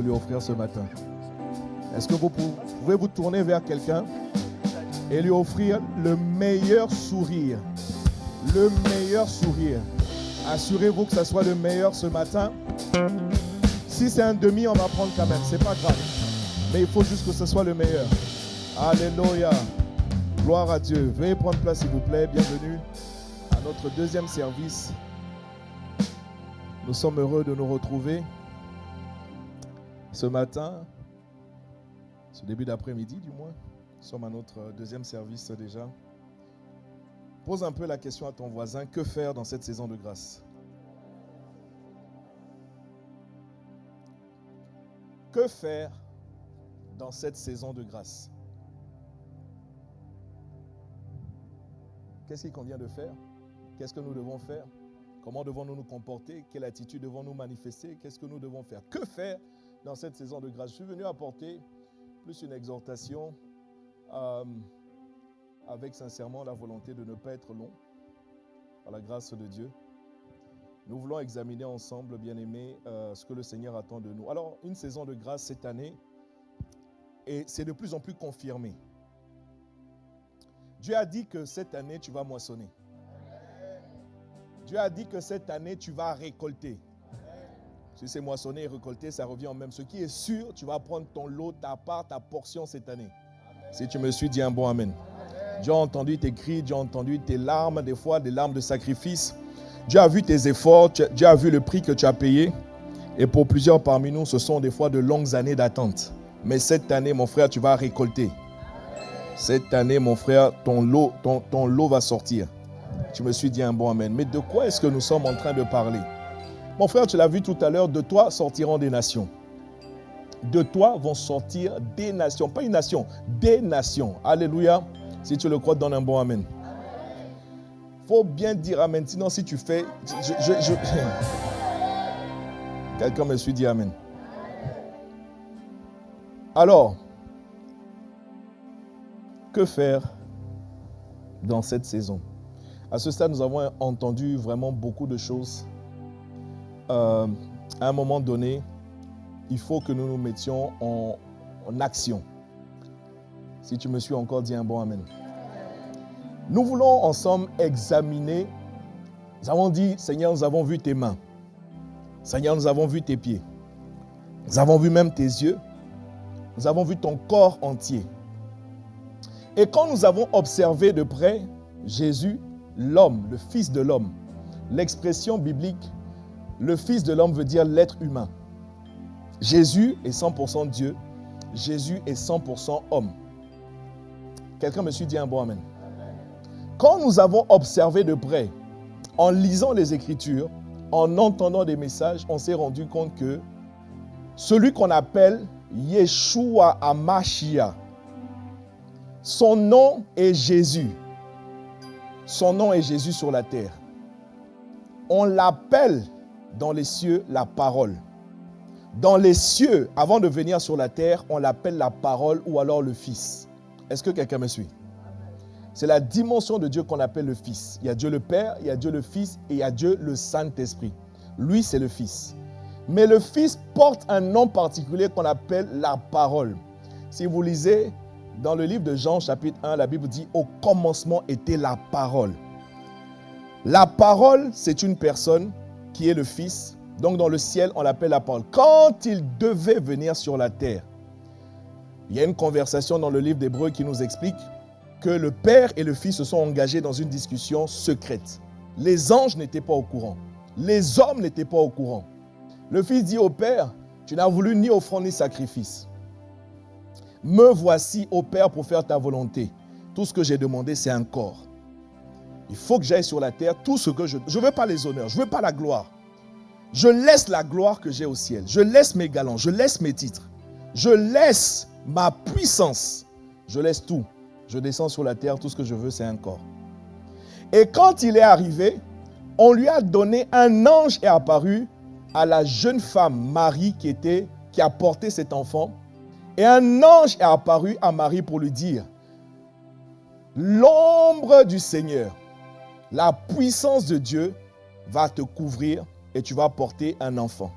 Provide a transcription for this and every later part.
lui offrir ce matin. Est-ce que vous pouvez vous tourner vers quelqu'un et lui offrir le meilleur sourire? Le meilleur sourire. Assurez-vous que ça soit le meilleur ce matin. Si c'est un demi, on va prendre quand même. C'est pas grave. Mais il faut juste que ce soit le meilleur. Alléluia. Gloire à Dieu. Veuillez prendre place, s'il vous plaît. Bienvenue à notre deuxième service. Nous sommes heureux de nous retrouver ce matin, ce début d'après-midi du moins. Nous sommes à notre deuxième service déjà. Pose un peu la question à ton voisin, que faire dans cette saison de grâce? Que faire dans cette saison de grâce? Qu'est-ce qu'il convient de faire? Qu'est-ce que nous devons faire? Comment devons-nous nous comporter? Quelle attitude devons-nous manifester? Qu'est-ce que nous devons faire? Que faire dans cette saison de grâce? Je suis venu apporter plus une exhortation avec sincèrement la volonté de ne pas être long, par la grâce de Dieu. Nous voulons examiner ensemble, bien-aimés, ce que le Seigneur attend de nous. Alors, une saison de grâce cette année, et c'est de plus en plus confirmé. Dieu a dit que cette année, tu vas moissonner. Dieu a dit que cette année, tu vas récolter. Si c'est moissonner et récolter, ça revient au même. Ce qui est sûr, tu vas prendre ton lot, ta part, ta portion cette année. Si tu me suis, dis un bon amen. Dieu a entendu tes cris, Dieu a entendu tes larmes, des fois des larmes de sacrifice. Dieu a vu tes efforts, Dieu a vu le prix que tu as payé. Et pour plusieurs parmi nous, ce sont des fois de longues années d'attente. Mais cette année, mon frère, tu vas récolter. Cette année, mon frère, ton lot va sortir. Tu me suis dit un bon amen. Mais de quoi est-ce que nous sommes en train de parler? Mon frère, tu l'as vu tout à l'heure, de toi sortiront des nations. De toi vont sortir des nations. Pas une nation, des nations. Alléluia. Si tu le crois, donne un bon amen. Faut bien dire amen. Sinon, si tu fais... Quelqu'un me suit dit amen. Alors, que faire dans cette saison? À ce stade, nous avons entendu vraiment beaucoup de choses. À un moment donné, il faut que nous nous mettions en action. Si tu me suis encore, dis un bon amen. Nous voulons ensemble examiner. Nous avons dit, Seigneur, nous avons vu tes mains. Seigneur, nous avons vu tes pieds. Nous avons vu même tes yeux. Nous avons vu ton corps entier. Et quand nous avons observé de près Jésus, l'homme, le Fils de l'homme, l'expression biblique, le Fils de l'homme veut dire l'être humain. Jésus est 100% Dieu. Jésus est 100% homme. Quelqu'un me suit, dit un bon amen. Quand nous avons observé de près, en lisant les Écritures, en entendant des messages, on s'est rendu compte que celui qu'on appelle Yeshua HaMashiach, son nom est Jésus. Son nom est Jésus sur la terre. On l'appelle dans les cieux la parole. Dans les cieux, avant de venir sur la terre, on l'appelle la parole ou alors le Fils. Est-ce que quelqu'un me suit? C'est la dimension de Dieu qu'on appelle le Fils. Il y a Dieu le Père, il y a Dieu le Fils et il y a Dieu le Saint-Esprit. Lui, c'est le Fils. Mais le Fils porte un nom particulier qu'on appelle la parole. Si vous lisez dans le livre de Jean, chapitre 1, la Bible dit « Au commencement était la parole ». La parole, c'est une personne qui est le Fils. Donc dans le ciel, on l'appelle la parole. Quand il devait venir sur la terre, il y a une conversation dans le livre d'Hébreux qui nous explique que le Père et le Fils se sont engagés dans une discussion secrète. Les anges n'étaient pas au courant. Les hommes n'étaient pas au courant. Le Fils dit au Père, tu n'as voulu ni offrande ni sacrifice. Me voici, ô Père, pour faire ta volonté. Tout ce que j'ai demandé, c'est un corps. Il faut que j'aille sur la terre. Tout ce que je ne veux pas les honneurs, je ne veux pas la gloire. Je laisse la gloire que j'ai au ciel. Je laisse mes galons, je laisse mes titres. Je laisse ma puissance. Je laisse tout. Je descends sur la terre. Tout ce que je veux, c'est un corps. Et quand il est arrivé, on lui a donné, un ange est apparu à la jeune femme Marie qui a porté cet enfant. Et un ange est apparu à Marie pour lui dire, l'ombre du Seigneur, la puissance de Dieu va te couvrir et tu vas porter un enfant.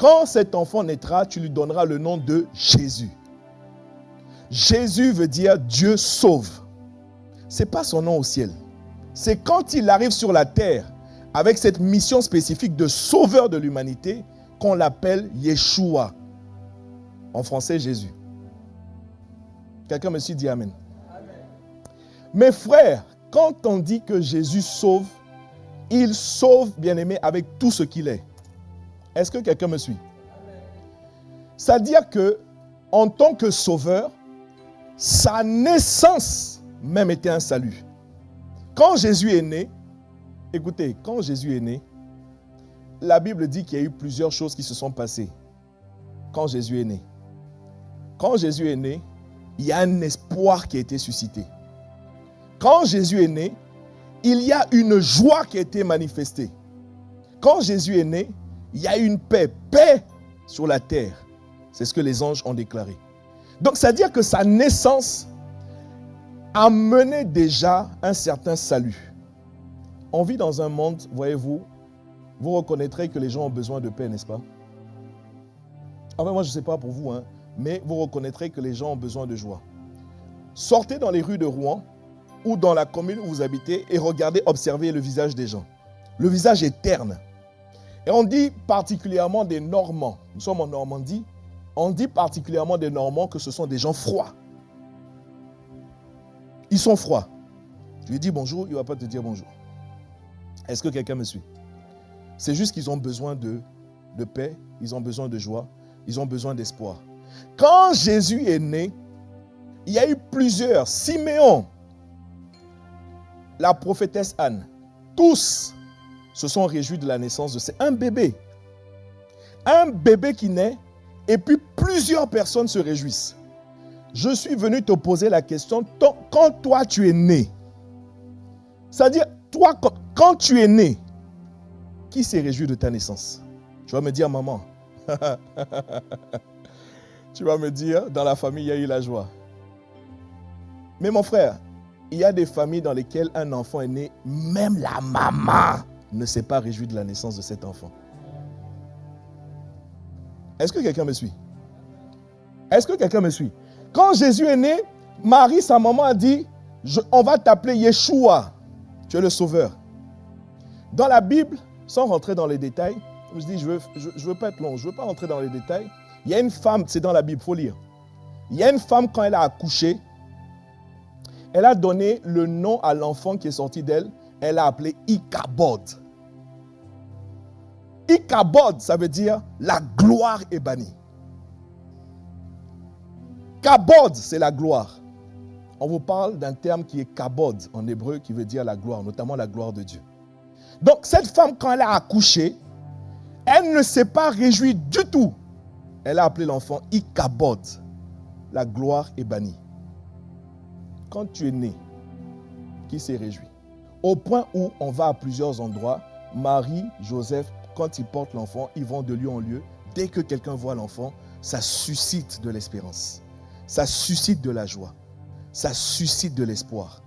quand cet enfant naîtra, tu lui donneras le nom de Jésus. Jésus veut dire Dieu sauve. Ce n'est pas son nom au ciel. C'est quand il arrive sur la terre avec cette mission spécifique de sauveur de l'humanité qu'on l'appelle Yeshua. En français, Jésus. Quelqu'un me dit Amen. Amen. Mes frères, quand on dit que Jésus sauve, il sauve, bien-aimé, avec tout ce qu'il est. Est-ce que quelqu'un me suit? C'est-à-dire que, en tant que sauveur, sa naissance même était un salut. Quand Jésus est né, écoutez, quand Jésus est né, la Bible dit qu'il y a eu plusieurs choses qui se sont passées. Quand Jésus est né. Quand Jésus est né, il y a un espoir qui a été suscité. Quand Jésus est né, il y a une joie qui a été manifestée. Quand Jésus est né, il y a une paix sur la terre. C'est ce que les anges ont déclaré. Donc, c'est-à-dire que sa naissance a mené déjà un certain salut. On vit dans un monde, voyez-vous, vous reconnaîtrez que les gens ont besoin de paix, n'est-ce pas? Enfin, moi, je ne sais pas pour vous, mais vous reconnaîtrez que les gens ont besoin de joie. Sortez dans les rues de Rouen ou dans la commune où vous habitez et regardez, observez le visage des gens. Le visage est terne. Et on dit particulièrement des Normands. Nous sommes en Normandie. On dit particulièrement des Normands que ce sont des gens froids. Ils sont froids. Tu lui dis bonjour, il ne va pas te dire bonjour. Est-ce que quelqu'un me suit? C'est juste qu'ils ont besoin de paix, ils ont besoin de joie, ils ont besoin d'espoir. Quand Jésus est né, il y a eu plusieurs. Siméon, la prophétesse Anne, tous se sont réjouis de la naissance de un bébé. Un bébé qui naît, et puis plusieurs personnes se réjouissent. Je suis venu te poser la question, quand toi tu es né, c'est-à-dire, toi, quand tu es né, qui s'est réjoui de ta naissance? Tu vas me dire, maman. Tu vas me dire, dans la famille, il y a eu la joie. Mais mon frère, il y a des familles dans lesquelles un enfant est né, même la maman ne s'est pas réjouie de la naissance de cet enfant. Est-ce que quelqu'un me suit? Est-ce que quelqu'un me suit? Quand Jésus est né, Marie, sa maman, a dit, on va t'appeler Yeshua. Tu es le sauveur. Dans la Bible, sans rentrer dans les détails, je dis, je veux pas être long, je ne veux pas rentrer dans les détails. Il y a une femme, c'est dans la Bible, il faut lire. Il y a une femme, quand elle a accouché, elle a donné le nom à l'enfant qui est sorti d'elle, elle a appelé Ichabod. Ichabod, ça veut dire la gloire est bannie. Kabod, c'est la gloire. On vous parle d'un terme qui est kabod en hébreu, qui veut dire la gloire, notamment la gloire de Dieu. Donc, cette femme, quand elle a accouché, elle ne s'est pas réjouie du tout. Elle a appelé l'enfant Ichabod. La gloire est bannie. Quand tu es né, qui s'est réjoui? Au point où on va à plusieurs endroits, Marie, Joseph, quand ils portent l'enfant, ils vont de lieu en lieu. Dès que quelqu'un voit l'enfant, ça suscite de l'espérance. Ça suscite de la joie. Ça suscite de l'espoir.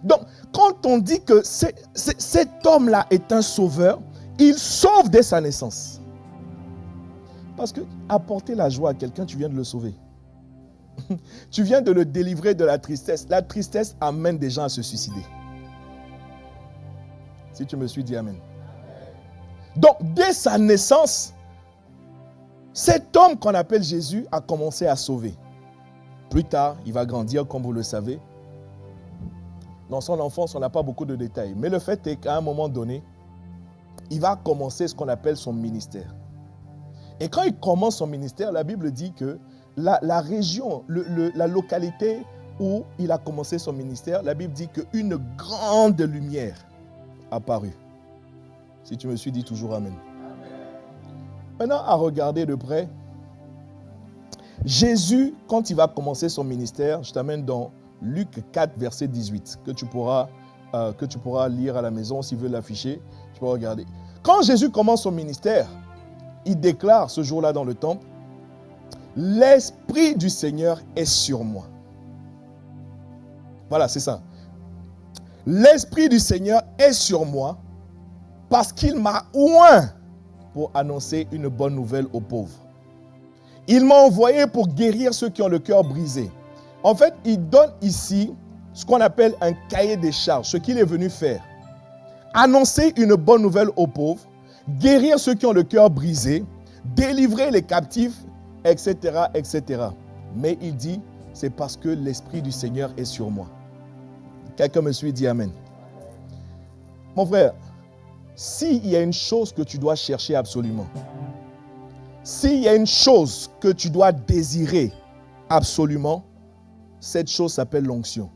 Donc, quand on dit que cet homme-là est un sauveur, il sauve dès sa naissance. Parce que apporter la joie à quelqu'un, tu viens de le sauver. Tu viens de le délivrer de la tristesse. La tristesse amène des gens à se suicider. Si tu me suis, dis Amen. Donc, dès sa naissance, cet homme qu'on appelle Jésus a commencé à sauver. Plus tard, il va grandir, comme vous le savez. Dans son enfance, on n'a pas beaucoup de détails. Mais le fait est qu'à un moment donné, il va commencer ce qu'on appelle son ministère. Et quand il commence son ministère, la Bible dit que la région, la localité où il a commencé son ministère, la Bible dit qu'une grande lumière apparut. Si tu me suis, dis toujours Amen. Maintenant, à regarder de près, Jésus, quand il va commencer son ministère, je t'amène dans Luc 4, verset 18, que tu pourras lire à la maison si tu veux l'afficher, tu peux regarder. Quand Jésus commence son ministère, il déclare ce jour-là dans le temple, « L'Esprit du Seigneur est sur moi. » Voilà, c'est ça. « L'Esprit du Seigneur est sur moi parce qu'il m'a oint pour annoncer une bonne nouvelle aux pauvres. Il m'a envoyé pour guérir ceux qui ont le cœur brisé. En fait, il donne ici ce qu'on appelle un cahier des charges, ce qu'il est venu faire. Annoncer une bonne nouvelle aux pauvres, guérir ceux qui ont le cœur brisé, délivrer les captifs, etc., etc. Mais il dit, c'est parce que l'Esprit du Seigneur est sur moi. Quelqu'un me suit, dit Amen. Mon frère, s'il y a une chose que tu dois chercher absolument, s'il y a une chose que tu dois désirer absolument, cette chose s'appelle l'onction.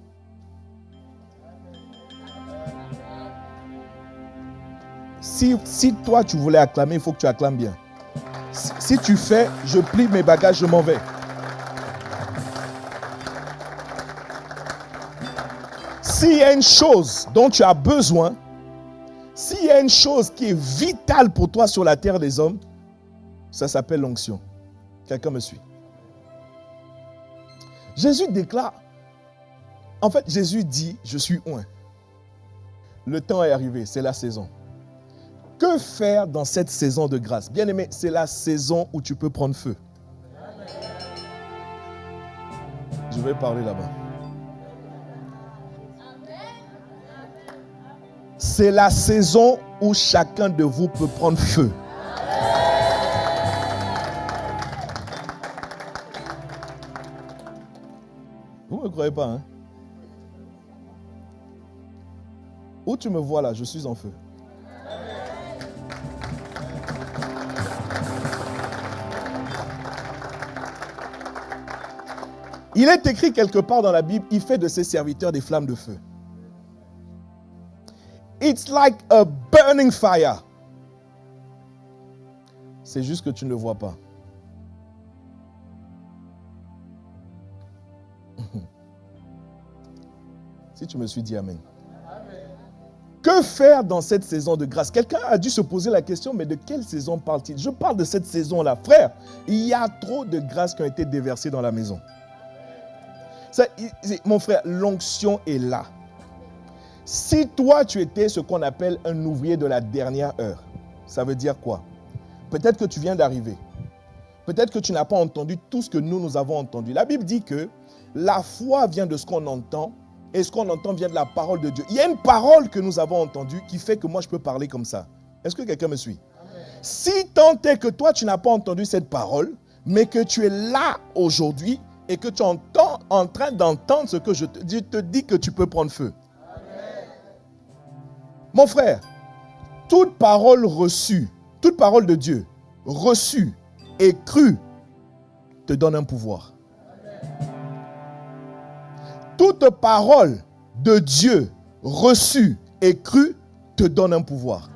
Si toi tu voulais acclamer, il faut que tu acclames bien. Si tu fais, je plie mes bagages, je m'en vais. S'il y a une chose dont tu as besoin, s'il y a une chose qui est vitale pour toi sur la terre des hommes, ça s'appelle l'onction. Quelqu'un me suit? Jésus déclare, en fait Jésus dit, je suis oint. Le temps est arrivé, c'est la saison. Que faire dans cette saison de grâce? Bien-aimé, c'est la saison où tu peux prendre feu. Je vais parler là-bas. C'est la saison où chacun de vous peut prendre feu. Vous ne me croyez pas, hein? Où tu me vois là, je suis en feu. Il est écrit quelque part dans la Bible, il fait de ses serviteurs des flammes de feu. It's like a burning fire. C'est juste que tu ne le vois pas. Si tu me suis dit Amen. Que faire dans cette saison de grâce? Quelqu'un a dû se poser la question, mais de quelle saison parle-t-il? Je parle de cette saison-là. Frère, il y a trop de grâces qui ont été déversées dans la maison. Mon frère, l'onction est là. Si toi, tu étais ce qu'on appelle un ouvrier de la dernière heure, ça veut dire quoi? Peut-être que tu viens d'arriver. Peut-être que tu n'as pas entendu tout ce que nous avons entendu. La Bible dit que la foi vient de ce qu'on entend et ce qu'on entend vient de la parole de Dieu. Il y a une parole que nous avons entendue qui fait que moi, je peux parler comme ça. Est-ce que quelqu'un me suit? Amen. Si tant est que toi, tu n'as pas entendu cette parole, mais que tu es là aujourd'hui et que tu es en train d'entendre ce que je te dis que tu peux prendre feu. Amen. Mon frère, toute parole reçue, toute parole de Dieu reçue et crue te donne un pouvoir. Amen. Toute parole de Dieu reçue et crue te donne un pouvoir.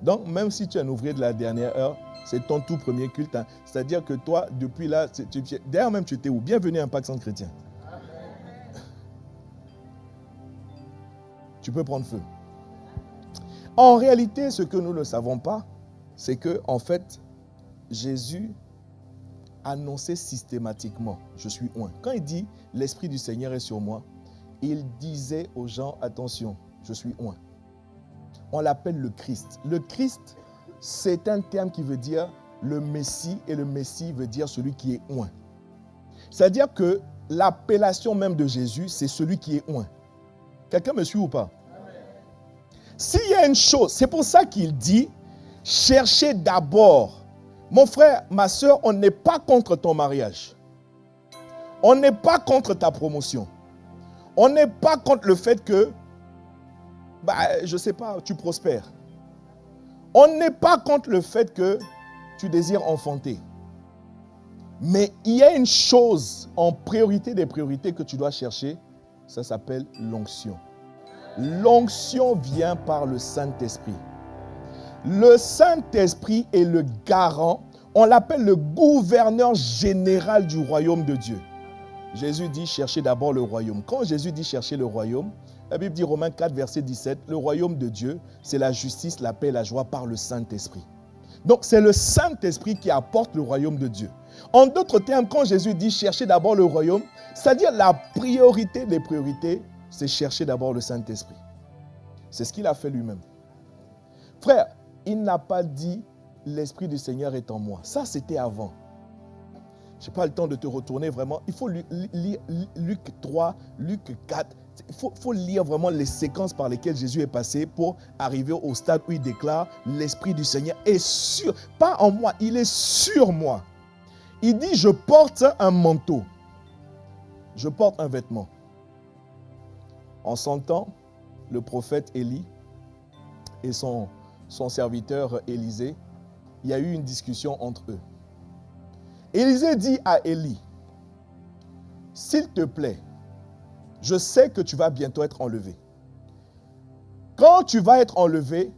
Donc, même si tu es un ouvrier de la dernière heure, c'est ton tout premier culte. Hein. C'est-à-dire que toi, depuis là, d'ailleurs même tu étais où? Bienvenue à Impact Centre Chrétien. Tu peux prendre feu. En réalité, ce que nous ne savons pas, c'est que, en fait, Jésus annonçait systématiquement, je suis oint. Quand il dit, l'Esprit du Seigneur est sur moi, il disait aux gens, attention, je suis oint. On l'appelle le Christ. Le Christ, c'est un terme qui veut dire le Messie, et le Messie veut dire celui qui est oint. C'est-à-dire que l'appellation même de Jésus, c'est celui qui est oint. Quelqu'un me suit ou pas? S'il y a une chose, c'est pour ça qu'il dit, cherchez d'abord. Mon frère, ma soeur, on n'est pas contre ton mariage. On n'est pas contre ta promotion. On n'est pas contre le fait que, je ne sais pas, tu prospères. On n'est pas contre le fait que tu désires enfanter. Mais il y a une chose en priorité des priorités que tu dois chercher, ça s'appelle l'onction. L'onction vient par le Saint-Esprit. Le Saint-Esprit est le garant, on l'appelle le gouverneur général du royaume de Dieu. Jésus dit cherchez d'abord le royaume. Quand Jésus dit chercher le royaume, la Bible dit Romains 4, verset 17, le royaume de Dieu, c'est la justice, la paix et la joie par le Saint-Esprit. Donc c'est le Saint-Esprit qui apporte le royaume de Dieu. En d'autres termes, quand Jésus dit chercher d'abord le royaume, c'est-à-dire la priorité des priorités, c'est chercher d'abord le Saint-Esprit. C'est ce qu'il a fait lui-même. Frère, Il n'a pas dit « l'Esprit du Seigneur est en moi ». Ça, c'était avant. Je n'ai pas le temps de te retourner vraiment. Il faut lire Luc 3, Luc 4. Il faut lire vraiment les séquences par lesquelles Jésus est passé pour arriver au stade où il déclare « l'Esprit du Seigneur est sur, pas en moi, il est sur moi ». Il dit « je porte un manteau, je porte un vêtement ». En son temps, le prophète Élie et son serviteur Élisée, il y a eu une discussion entre eux. Élisée dit à Élie, « S'il te plaît, je sais que tu vas bientôt être enlevé. Quand tu vas être enlevé,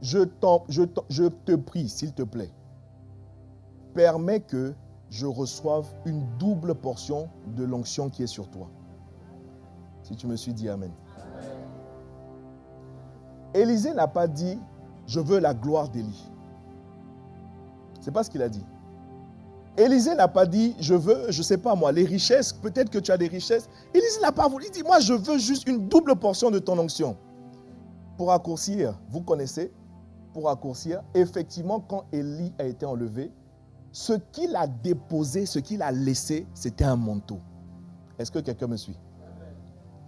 je te prie, s'il te plaît, permets que je reçoive une double portion de l'onction qui est sur toi. » Si tu me suis dit Amen. Élisée n'a pas dit « je veux la gloire d'Élie ». Ce n'est pas ce qu'il a dit. Élisée n'a pas dit, je veux, je ne sais pas moi, les richesses, peut-être que tu as des richesses. Élisée n'a pas voulu, il dit, moi je veux juste une double portion de ton onction. Pour raccourcir, vous connaissez, pour raccourcir, effectivement, quand Élie a été enlevé, ce qu'il a déposé, ce qu'il a laissé, c'était un manteau. Est-ce que quelqu'un me suit?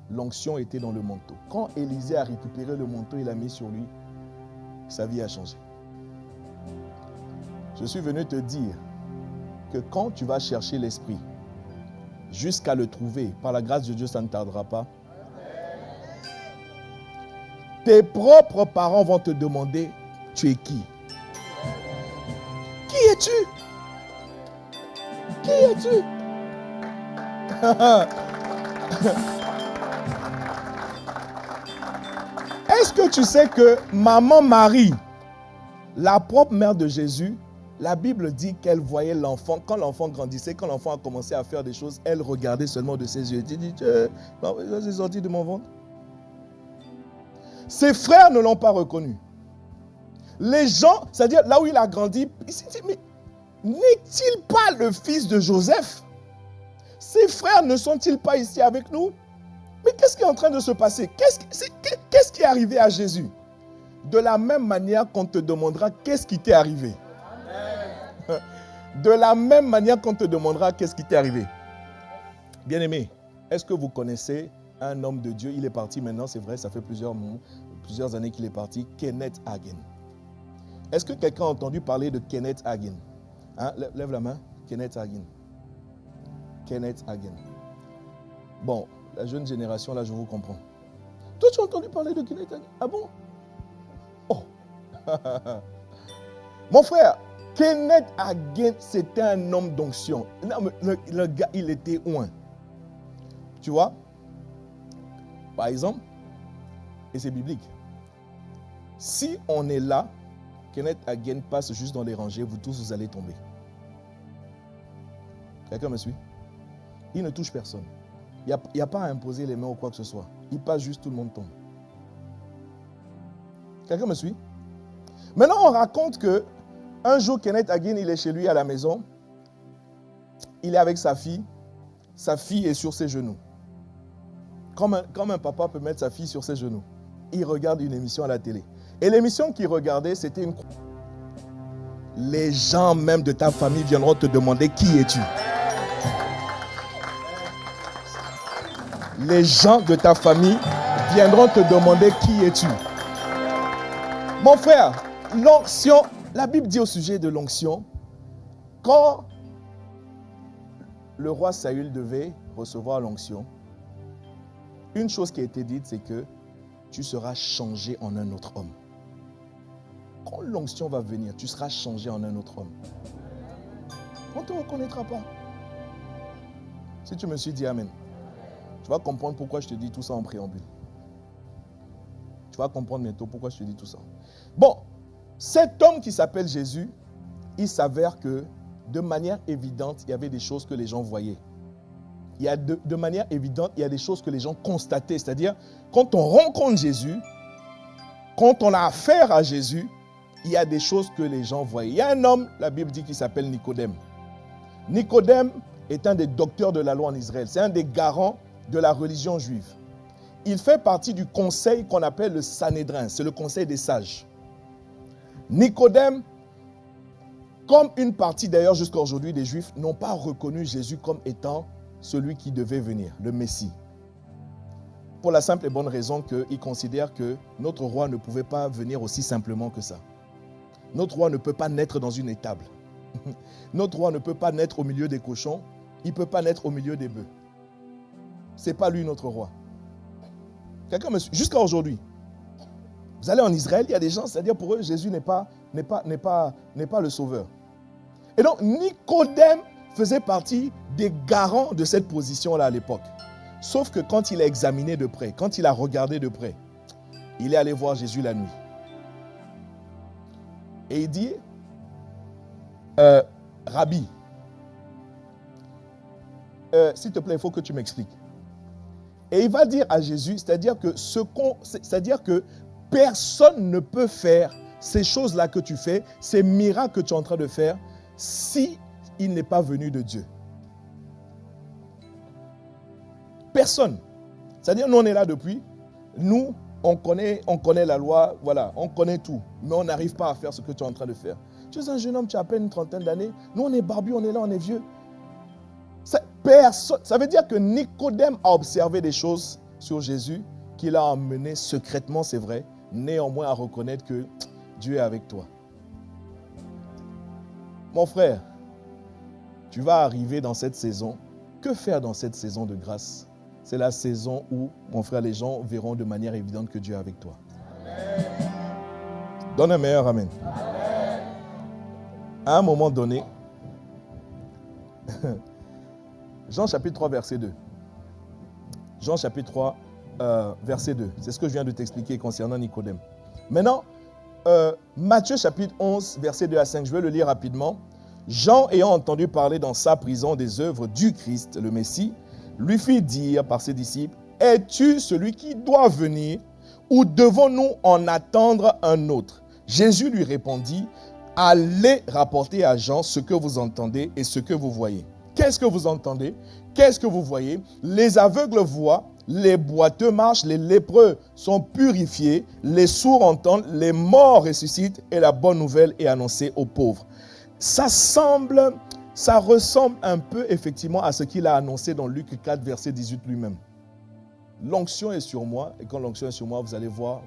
L'onction était dans le manteau. Quand Élisée a récupéré le manteau, il l'a mis sur lui, sa vie a changé. Je suis venu te dire que quand tu vas chercher l'Esprit, jusqu'à le trouver, par la grâce de Dieu, ça ne tardera pas. Tes propres parents vont te demander, tu es qui? Qui es-tu? Qui es-tu? Est-ce que tu sais que maman Marie, la propre mère de Jésus, la Bible dit qu'elle voyait l'enfant, quand l'enfant grandissait, quand l'enfant a commencé à faire des choses, elle regardait seulement de ses yeux. Elle dit, c'est sorti de mon ventre. Ses frères ne l'ont pas reconnu. Les gens, c'est-à-dire là où il a grandi, il s'est dit, mais n'est-il pas le fils de Joseph? Ses frères ne sont-ils pas ici avec nous? Mais qu'est-ce qui est en train de se passer? Qu'est-ce qui est arrivé à Jésus? De la même manière qu'on te demandera qu'est-ce qui t'est arrivé. De la même manière qu'on te demandera qu'est-ce qui t'est arrivé. Bien-aimé, est-ce que vous connaissez un homme de Dieu? Il est parti maintenant, c'est vrai, ça fait plusieurs années qu'il est parti, Kenneth Hagin. Est-ce que quelqu'un a entendu parler de Kenneth Hagin? Hein? Lève la main. Kenneth Hagin. Kenneth Hagin. Bon, la jeune génération, là, je vous comprends. Toi, tu as entendu parler de Kenneth Hagin? Ah bon? Oh. Mon frère, Kenneth Hagin, c'était un homme d'onction. Le gars, il était oint. Tu vois? Par exemple, et c'est biblique, si on est là, Kenneth Hagin passe juste dans les rangées, vous tous, vous allez tomber. Quelqu'un me suit? Il ne touche personne. Il n'y a pas à imposer les mains ou quoi que ce soit. Il passe juste, tout le monde tombe. Quelqu'un me suit? Maintenant, on raconte que un jour, Kenneth Hagin, il est chez lui à la maison. Il est avec sa fille. Sa fille est sur ses genoux. Comme un papa peut mettre sa fille sur ses genoux. Il regarde une émission à la télé. Et l'émission qu'il regardait, c'était une... Les gens même de ta famille viendront te demander qui es-tu. Les gens de ta famille viendront te demander qui es-tu. Mon frère, l'onction... La Bible dit au sujet de l'onction, quand le roi Saül devait recevoir l'onction, une chose qui a été dite, c'est que tu seras changé en un autre homme. Quand l'onction va venir, tu seras changé en un autre homme. On ne te reconnaîtra pas. Si tu me suis dit Amen, tu vas comprendre pourquoi je te dis tout ça en préambule. Tu vas comprendre bientôt pourquoi je te dis tout ça. Bon. Cet homme qui s'appelle Jésus, il s'avère que de manière évidente, il y avait des choses que les gens voyaient. De manière évidente, il y a des choses que les gens constataient. C'est-à-dire, quand on rencontre Jésus, quand on a affaire à Jésus, il y a des choses que les gens voyaient. Il y a un homme, la Bible dit, qui s'appelle Nicodème. Nicodème est un des docteurs de la loi en Israël. C'est un des garants de la religion juive. Il fait partie du conseil qu'on appelle le Sanhédrin. C'est le conseil des sages. Nicodème, comme une partie d'ailleurs jusqu'à aujourd'hui des Juifs, n'ont pas reconnu Jésus comme étant celui qui devait venir, le Messie. Pour la simple et bonne raison qu'ils considèrent que notre roi ne pouvait pas venir aussi simplement que ça. Notre roi ne peut pas naître dans une étable. Notre roi ne peut pas naître au milieu des cochons. Il ne peut pas naître au milieu des bœufs. Ce n'est pas lui notre roi. Quelqu'un me suit. Jusqu'à aujourd'hui. Vous allez en Israël, il y a des gens, c'est-à-dire pour eux, Jésus n'est pas le sauveur. Et donc, Nicodème faisait partie des garants de cette position-là à l'époque. Sauf que quand il a examiné de près, quand il a regardé de près, il est allé voir Jésus la nuit. Et il dit, Rabbi, s'il te plaît, il faut que tu m'expliques. Et il va dire à Jésus, c'est-à-dire que personne ne peut faire ces choses-là que tu fais, ces miracles que tu es en train de faire, si il n'est pas venu de Dieu. Personne. C'est-à-dire, nous, on est là depuis. Nous, on connaît la loi, voilà, on connaît tout. Mais on n'arrive pas à faire ce que tu es en train de faire. Tu es un jeune homme, tu as à peine une trentaine d'années. Nous, on est barbus, on est là, on est vieux. Ça veut dire que Nicodème a observé des choses sur Jésus qui l'a amené secrètement, c'est vrai, néanmoins à reconnaître que Dieu est avec toi. Mon frère, tu vas arriver dans cette saison. Que faire dans cette saison de grâce? C'est la saison où, mon frère, les gens verront de manière évidente que Dieu est avec toi. Amen. Donne un meilleur amen. Amen. À un moment donné, Jean chapitre 3, verset 2. Jean chapitre 3, verset 2. C'est ce que je viens de t'expliquer concernant Nicodème. Maintenant, Matthieu chapitre 11, verset 2 à 5. Je vais le lire rapidement. Jean, ayant entendu parler dans sa prison des œuvres du Christ, le Messie, lui fit dire par ses disciples, « Es-tu celui qui doit venir ou devons-nous en attendre un autre ?» Jésus lui répondit, « Allez rapporter à Jean ce que vous entendez et ce que vous voyez. » Qu'est-ce que vous entendez? Qu'est-ce que vous voyez? Les aveugles voient, les boiteux marchent, les lépreux sont purifiés, les sourds entendent, les morts ressuscitent et la bonne nouvelle est annoncée aux pauvres. Ça ressemble un peu effectivement à ce qu'il a annoncé dans Luc 4, verset 18 lui-même. L'onction est sur moi et quand l'onction est sur moi, vous allez voir.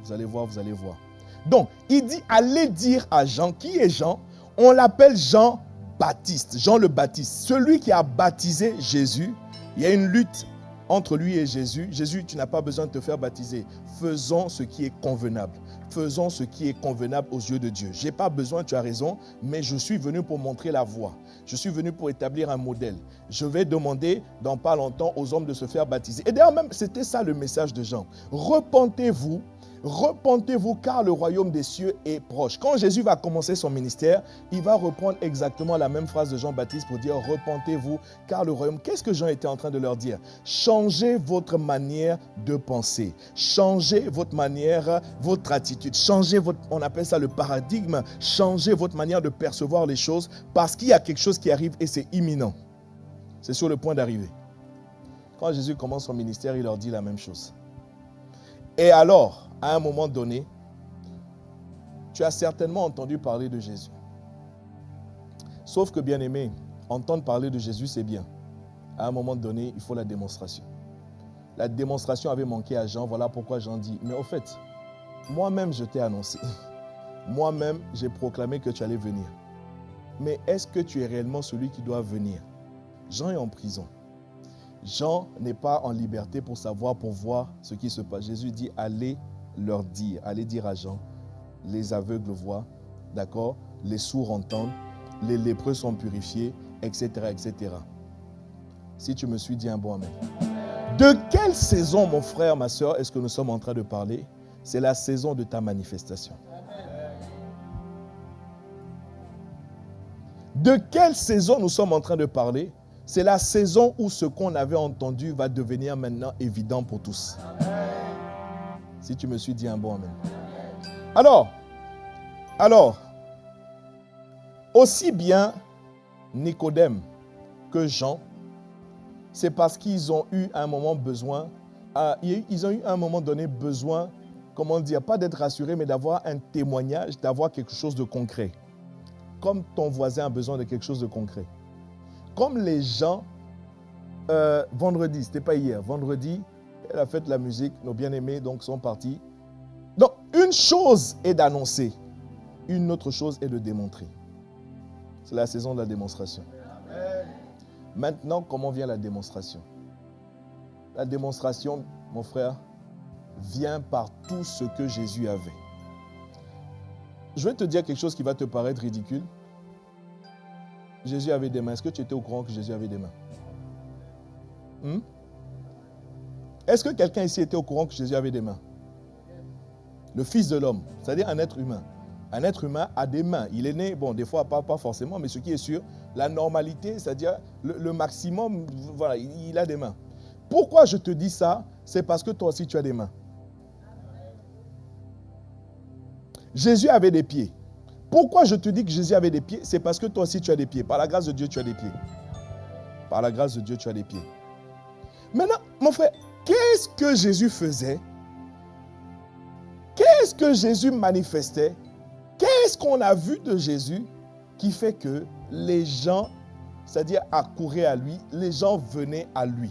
Donc, il dit, allez dire à Jean, qui est Jean? On l'appelle Jean Baptiste, Jean le Baptiste, celui qui a baptisé Jésus. Il y a une lutte entre lui et Jésus. Jésus, tu n'as pas besoin de te faire baptiser. Faisons ce qui est convenable. Faisons ce qui est convenable aux yeux de Dieu. Je n'ai pas besoin, tu as raison, mais je suis venu pour montrer la voie. Je suis venu pour établir un modèle. Je vais demander dans pas longtemps aux hommes de se faire baptiser. Et d'ailleurs même, c'était ça le message de Jean. Repentez-vous car le royaume des cieux est proche. Quand Jésus va commencer son ministère, il va reprendre exactement la même phrase de Jean-Baptiste pour dire repentez-vous car le royaume. Qu'est-ce que Jean était en train de leur dire? Changez votre manière de penser. Changez votre manière, votre attitude. Changez on appelle ça le paradigme. Changez votre manière de percevoir les choses parce qu'il y a quelque chose qui arrive et c'est imminent. C'est sur le point d'arriver. Quand Jésus commence son ministère, il leur dit la même chose. Et alors, à un moment donné, tu as certainement entendu parler de Jésus. Sauf que, bien-aimé, entendre parler de Jésus, c'est bien. À un moment donné, il faut la démonstration. La démonstration avait manqué à Jean, voilà pourquoi Jean dit, mais au fait, moi-même je t'ai annoncé. Moi-même, j'ai proclamé que tu allais venir. Mais est-ce que tu es réellement celui qui doit venir? Jean est en prison. Jean n'est pas en liberté pour savoir, pour voir ce qui se passe. Jésus dit, allez leur dire, allez dire à Jean, les aveugles voient, d'accord, les sourds entendent, les lépreux sont purifiés, etc., etc. Si tu me suis, dis un bon amen. De quelle saison, mon frère, ma soeur, est-ce que nous sommes en train de parler? C'est la saison de ta manifestation. De quelle saison nous sommes en train de parler? C'est la saison où ce qu'on avait entendu va devenir maintenant évident pour tous. Amen. Si tu me suis, dis un bon amen. Alors, aussi bien Nicodème que Jean, c'est parce qu'ils ont eu à un moment besoin, ils ont eu à un moment donné besoin, comment dire, pas d'être rassuré, mais d'avoir un témoignage, d'avoir quelque chose de concret. Comme ton voisin a besoin de quelque chose de concret. Comme les gens, vendredi, c'était pas hier, vendredi, elle a fait de la musique, nos bien-aimés donc sont partis. Donc, une chose est d'annoncer, une autre chose est de démontrer. C'est la saison de la démonstration. Maintenant, comment vient la démonstration? La démonstration, mon frère, vient par tout ce que Jésus avait. Je vais te dire quelque chose qui va te paraître ridicule. Jésus avait des mains. Est-ce que tu étais au courant que Jésus avait des mains? Est-ce que quelqu'un ici était au courant que Jésus avait des mains? Le Fils de l'homme, c'est-à-dire un être humain. Un être humain a des mains. Il est né, bon, des fois pas forcément, mais ce qui est sûr, la normalité, c'est-à-dire le maximum, voilà, il a des mains. Pourquoi je te dis ça? C'est parce que toi aussi tu as des mains. Jésus avait des pieds. Pourquoi je te dis que Jésus avait des pieds? C'est parce que toi aussi tu as des pieds. Par la grâce de Dieu, tu as des pieds. Par la grâce de Dieu, tu as des pieds. Maintenant, mon frère, qu'est-ce que Jésus faisait? Qu'est-ce que Jésus manifestait? Qu'est-ce qu'on a vu de Jésus qui fait que les gens, c'est-à-dire accouraient à lui, les gens venaient à lui?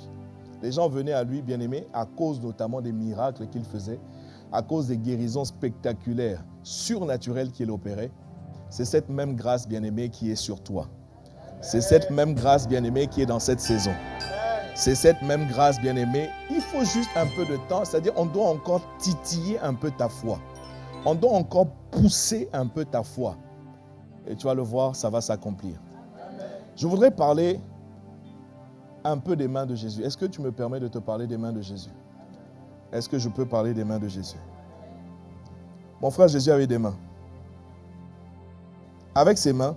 Les gens venaient à lui, bien-aimé, à cause notamment des miracles qu'il faisait, à cause des guérisons spectaculaires, surnaturelles qu'il opérait. C'est cette même grâce, bien-aimé, qui est sur toi. C'est cette même grâce, bien-aimé, qui est dans cette saison. C'est cette même grâce, bien-aimé. Il faut juste un peu de temps, c'est-à-dire on doit encore titiller un peu ta foi. On doit encore pousser un peu ta foi. Et tu vas le voir, ça va s'accomplir. Je voudrais parler un peu des mains de Jésus. Est-ce que tu me permets de te parler des mains de Jésus? Est-ce que je peux parler des mains de Jésus? Mon frère Jésus avait des mains. Avec ses mains,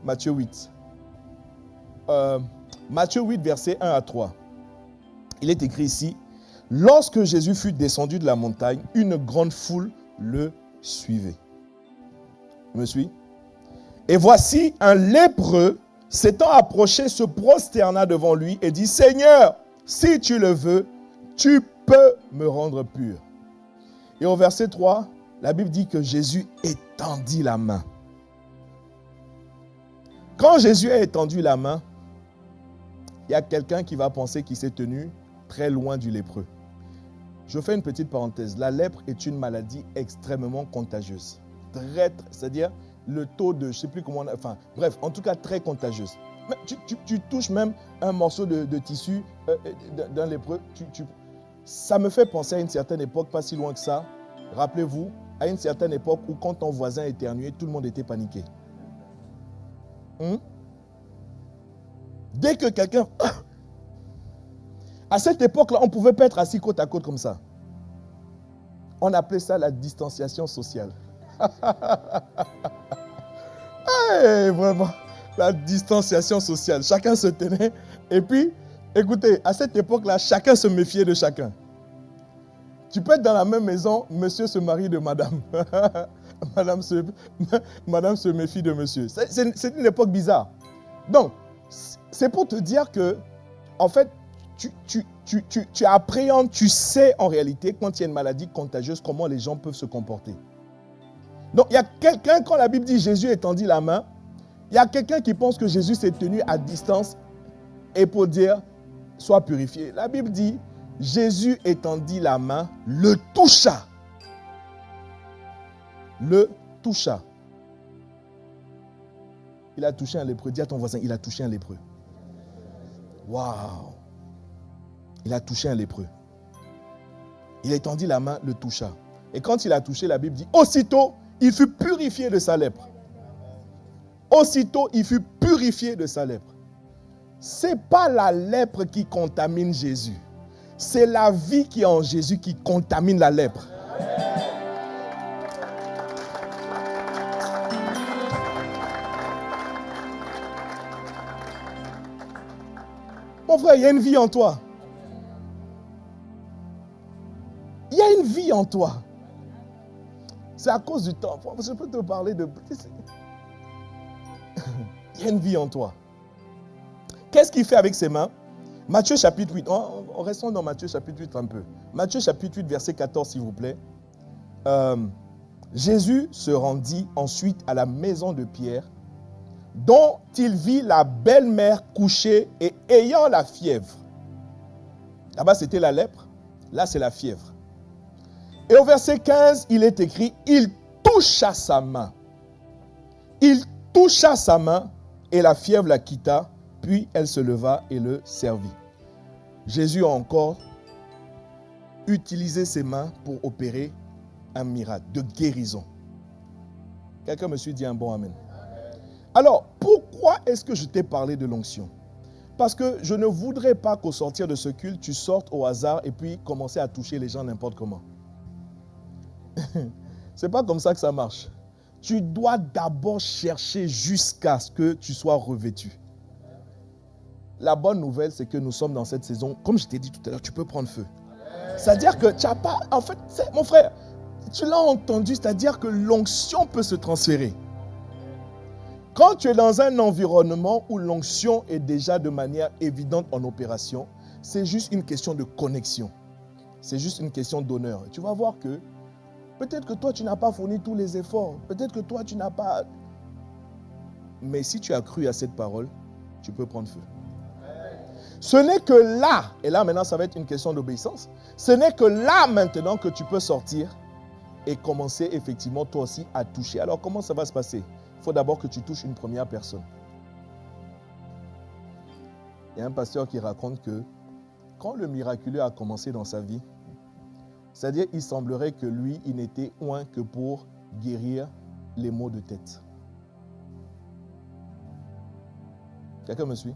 Matthieu 8. Matthieu 8, versets 1 à 3. Il est écrit ici, « Lorsque Jésus fut descendu de la montagne, une grande foule le suivait. » Tu me suis? « Et voici un lépreux s'étant approché, se prosterna devant lui et dit, « Seigneur, si tu le veux, tu peux me rendre pur. » Et au verset 3, la Bible dit que Jésus étendit la main. Quand Jésus a étendu la main, il y a quelqu'un qui va penser qu'il s'est tenu très loin du lépreux. Je fais une petite parenthèse. La lèpre est une maladie extrêmement contagieuse. C'est-à-dire le taux de, je ne sais plus comment, enfin bref, en tout cas très contagieuse. Tu touches même un morceau de tissu d'un lépreux. Ça me fait penser à une certaine époque, pas si loin que ça. Rappelez-vous, à une certaine époque où quand ton voisin éternuait, tout le monde était paniqué. Dès que quelqu'un... À cette époque-là, on ne pouvait pas être assis côte à côte comme ça. On appelait ça la distanciation sociale. Hey, vraiment, la distanciation sociale. Chacun se tenait. Et puis, écoutez, à cette époque-là, chacun se méfiait de chacun. Tu peux être dans la même maison, monsieur se marie de madame. Madame se méfie de monsieur. C'est une époque bizarre. Donc, c'est pour te dire que, en fait, tu appréhendes, tu sais en réalité, quand il y a une maladie contagieuse, comment les gens peuvent se comporter. Donc, il y a quelqu'un, quand la Bible dit Jésus étendit la main, il y a quelqu'un qui pense que Jésus s'est tenu à distance et pour dire, sois purifié. La Bible dit, Jésus étendit la main, le toucha. Le toucha. Il a touché un lépreux. Dis à ton voisin, il a touché un lépreux. Waouh! Il a touché un lépreux. Il étendit la main, le toucha. Et quand il a touché, la Bible dit, aussitôt, il fut purifié de sa lèpre. Aussitôt, il fut purifié de sa lèpre. Ce n'est pas la lèpre qui contamine Jésus. C'est la vie qui est en Jésus qui contamine la lèpre. Mon frère, il y a une vie en toi. Il y a une vie en toi. C'est à cause du temps. Je peux te parler de... Il y a une vie en toi. Qu'est-ce qu'il fait avec ses mains? Matthieu chapitre 8. Restons dans Matthieu chapitre 8 un peu. Matthieu chapitre 8, verset 14, s'il vous plaît. Jésus se rendit ensuite à la maison de Pierre, dont il vit la belle-mère couchée et ayant la fièvre. Là-bas, c'était la lèpre. Là, c'est la fièvre. Et au verset 15, il est écrit, il toucha sa main. Il toucha sa main et la fièvre la quitta, puis elle se leva et le servit. Jésus a encore utilisé ses mains pour opérer un miracle de guérison. Quelqu'un me suit, dit un bon amen. Alors, pourquoi est-ce que je t'ai parlé de l'onction? Parce que je ne voudrais pas qu'au sortir de ce culte, tu sortes au hasard et puis commencer à toucher les gens n'importe comment. C'est pas comme ça que ça marche. Tu dois d'abord chercher jusqu'à ce que tu sois revêtu. La bonne nouvelle, c'est que nous sommes dans cette saison, comme je t'ai dit tout à l'heure, tu peux prendre feu. C'est-à-dire que tu n'as pas... En fait, mon frère, tu l'as entendu, c'est-à-dire que l'onction peut se transférer. Quand tu es dans un environnement où l'onction est déjà de manière évidente en opération, c'est juste une question de connexion. C'est juste une question d'honneur. Tu vas voir que peut-être que toi, tu n'as pas fourni tous les efforts. Peut-être que toi, tu n'as pas... Mais si tu as cru à cette parole, tu peux prendre feu. Ce n'est que là, et là maintenant ça va être une question d'obéissance, ce n'est que là maintenant que tu peux sortir et commencer effectivement toi aussi à toucher. Alors comment ça va se passer? Il faut d'abord que tu touches une première personne. Il y a un pasteur qui raconte que quand le miraculeux a commencé dans sa vie, c'est-à-dire il semblerait que lui, il n'était loin que pour guérir les maux de tête. Quelqu'un me suit?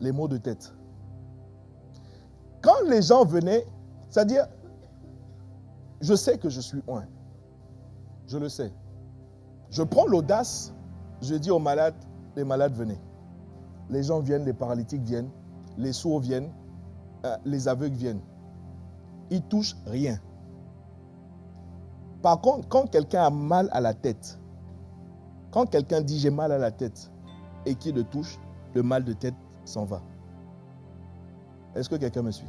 Les maux de tête. Quand les gens venaient, c'est-à-dire, je sais que je suis loin. Je le sais. Je prends l'audace, je dis aux malades, les malades venez. Les gens viennent, les paralytiques viennent, les sourds viennent, les aveugles viennent. Ils touchent rien. Par contre, quand quelqu'un a mal à la tête, quand quelqu'un dit j'ai mal à la tête et qu'il le touche, le mal de tête s'en va. Est-ce que quelqu'un me suit?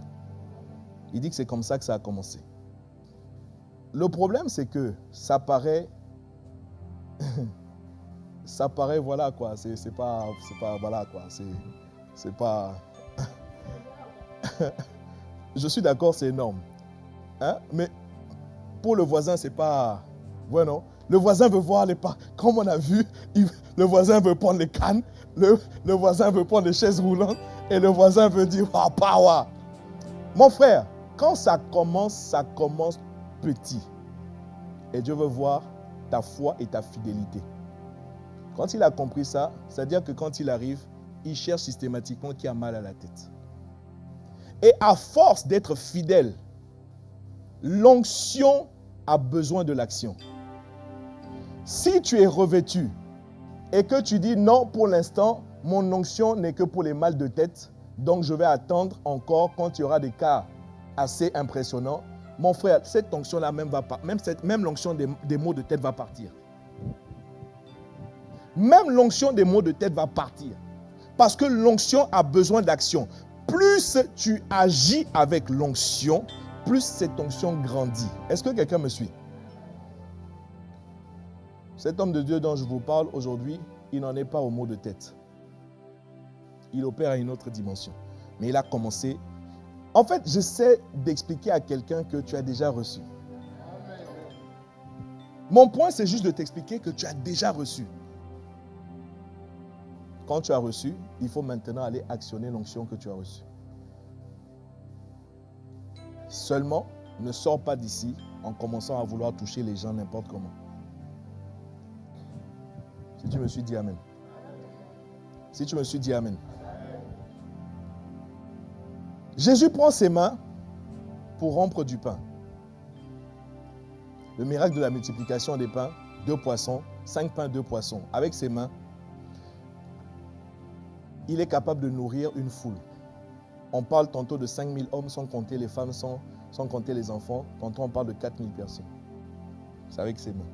Il dit que c'est comme ça que ça a commencé. Le problème, c'est que ça paraît, voilà quoi, c'est pas, voilà quoi, c'est pas, je suis d'accord, c'est énorme, hein? Mais pour le voisin, c'est pas, ouais non, le voisin veut voir les pas, comme on a vu, le voisin veut prendre les cannes, le voisin veut prendre les chaises roulantes, et le voisin veut dire, ah, power. Mon frère, quand ça commence petit. Et Dieu veut voir ta foi et ta fidélité. Quand il a compris ça, c'est-à-dire que quand il arrive, il cherche systématiquement qui a mal à la tête. Et à force d'être fidèle, l'onction a besoin de l'action. Si tu es revêtu et que tu dis non, pour l'instant, mon onction n'est que pour les mal de tête, donc je vais attendre encore quand il y aura des cas assez impressionnants. Mon frère, cette onction-là même l'onction des maux de tête va partir. Même l'onction des maux de tête va partir. Parce que l'onction a besoin d'action. Plus tu agis avec l'onction, plus cette onction grandit. Est-ce que quelqu'un me suit? Cet homme de Dieu dont je vous parle aujourd'hui, il n'en est pas aux maux de tête. Il opère à une autre dimension. Mais il a commencé. En fait, j'essaie d'expliquer à quelqu'un que tu as déjà reçu. Mon point, c'est juste de t'expliquer que tu as déjà reçu. Quand tu as reçu, il faut maintenant aller actionner l'onction que tu as reçue. Seulement, ne sors pas d'ici en commençant à vouloir toucher les gens n'importe comment. Si tu me suis dit Amen. Si tu me suis dit Amen. Jésus prend ses mains pour rompre du pain. Le miracle de la multiplication des pains, 2 poissons, 5 pains, 2 poissons. Avec ses mains, il est capable de nourrir une foule. On parle tantôt de 5000 hommes sans compter les femmes, sans compter les enfants. Tantôt on parle de 4000 personnes. C'est avec ses mains.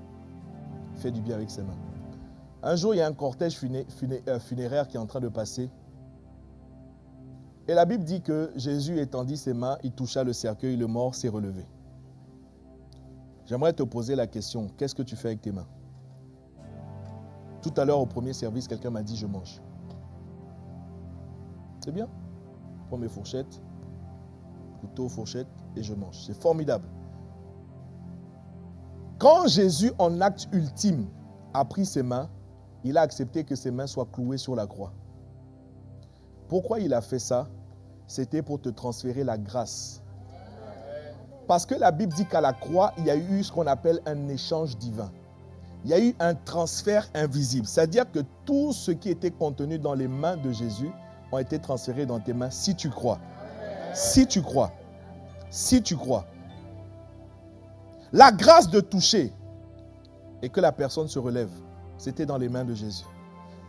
Il fait du bien avec ses mains. Un jour, il y a un cortège funéraire qui est en train de passer. Et la Bible dit que Jésus étendit ses mains, il toucha le cercueil, le mort s'est relevé. J'aimerais te poser la question, qu'est-ce que tu fais avec tes mains? Tout à l'heure, au premier service, quelqu'un m'a dit, je mange. C'est bien. Je prends mes fourchettes, couteau, fourchette, et je mange. C'est formidable. Quand Jésus, en acte ultime, a pris ses mains, il a accepté que ses mains soient clouées sur la croix. Pourquoi il a fait ça? C'était pour te transférer la grâce. Parce que la Bible dit qu'à la croix, il y a eu ce qu'on appelle un échange divin. Il y a eu un transfert invisible. C'est-à-dire que tout ce qui était contenu dans les mains de Jésus ont été transférés dans tes mains si tu crois. Si tu crois. Si tu crois. La grâce de toucher et que la personne se relève, c'était dans les mains de Jésus.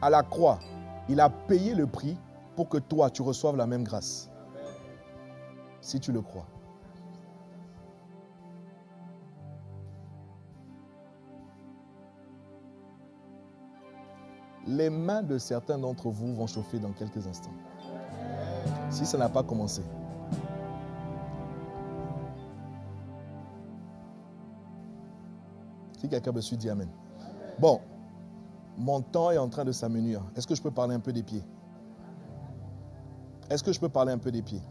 À la croix, il a payé le prix pour que toi, tu reçoives la même grâce. Si tu le crois. Les mains de certains d'entre vous vont chauffer dans quelques instants. Si ça n'a pas commencé. Si quelqu'un me suit, dit Amen. Bon, mon temps est en train de s'amenuire. Est-ce que je peux parler un peu des pieds? Est-ce que je peux parler un peu des pieds?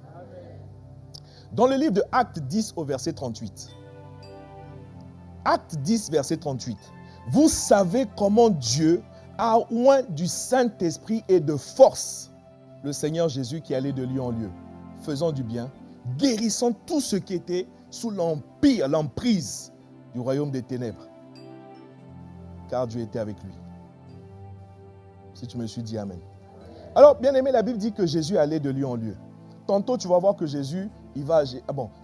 Dans le livre de Actes 10 au verset 38. Actes 10, verset 38. Vous savez comment Dieu a oint du Saint-Esprit et de force le Seigneur Jésus qui allait de lieu en lieu, faisant du bien, guérissant tout ce qui était sous l'empire, l'emprise du royaume des ténèbres. Car Dieu était avec lui. Si tu me suis dit Amen. Alors, bien aimé, la Bible dit que Jésus allait de lieu en lieu. Tantôt, tu vas voir que Jésus, il va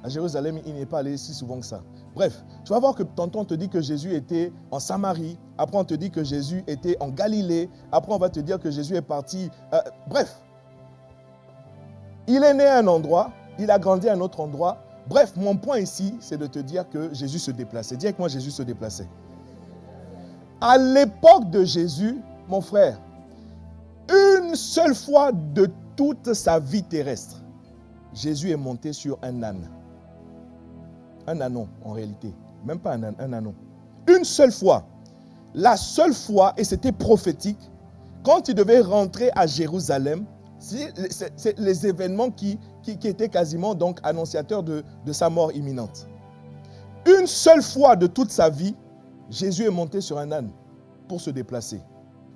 à Jérusalem, il n'est pas allé si souvent que ça. Bref, tu vas voir que tantôt on te dit que Jésus était en Samarie. Après, on te dit que Jésus était en Galilée. Après, on va te dire que Jésus est parti. Bref, il est né à un endroit, il a grandi à un autre endroit. Bref, mon point ici, c'est de te dire que Jésus se déplaçait. Dis avec moi, Jésus se déplaçait. À l'époque de Jésus, mon frère, une seule fois de toute sa vie terrestre, Jésus est monté sur un âne. Un ânon, en réalité. Même pas un âne, un ânon. Une seule fois. La seule fois, et c'était prophétique, quand il devait rentrer à Jérusalem, c'est les événements qui étaient quasiment donc annonciateurs de sa mort imminente. Une seule fois de toute sa vie, Jésus est monté sur un âne pour se déplacer.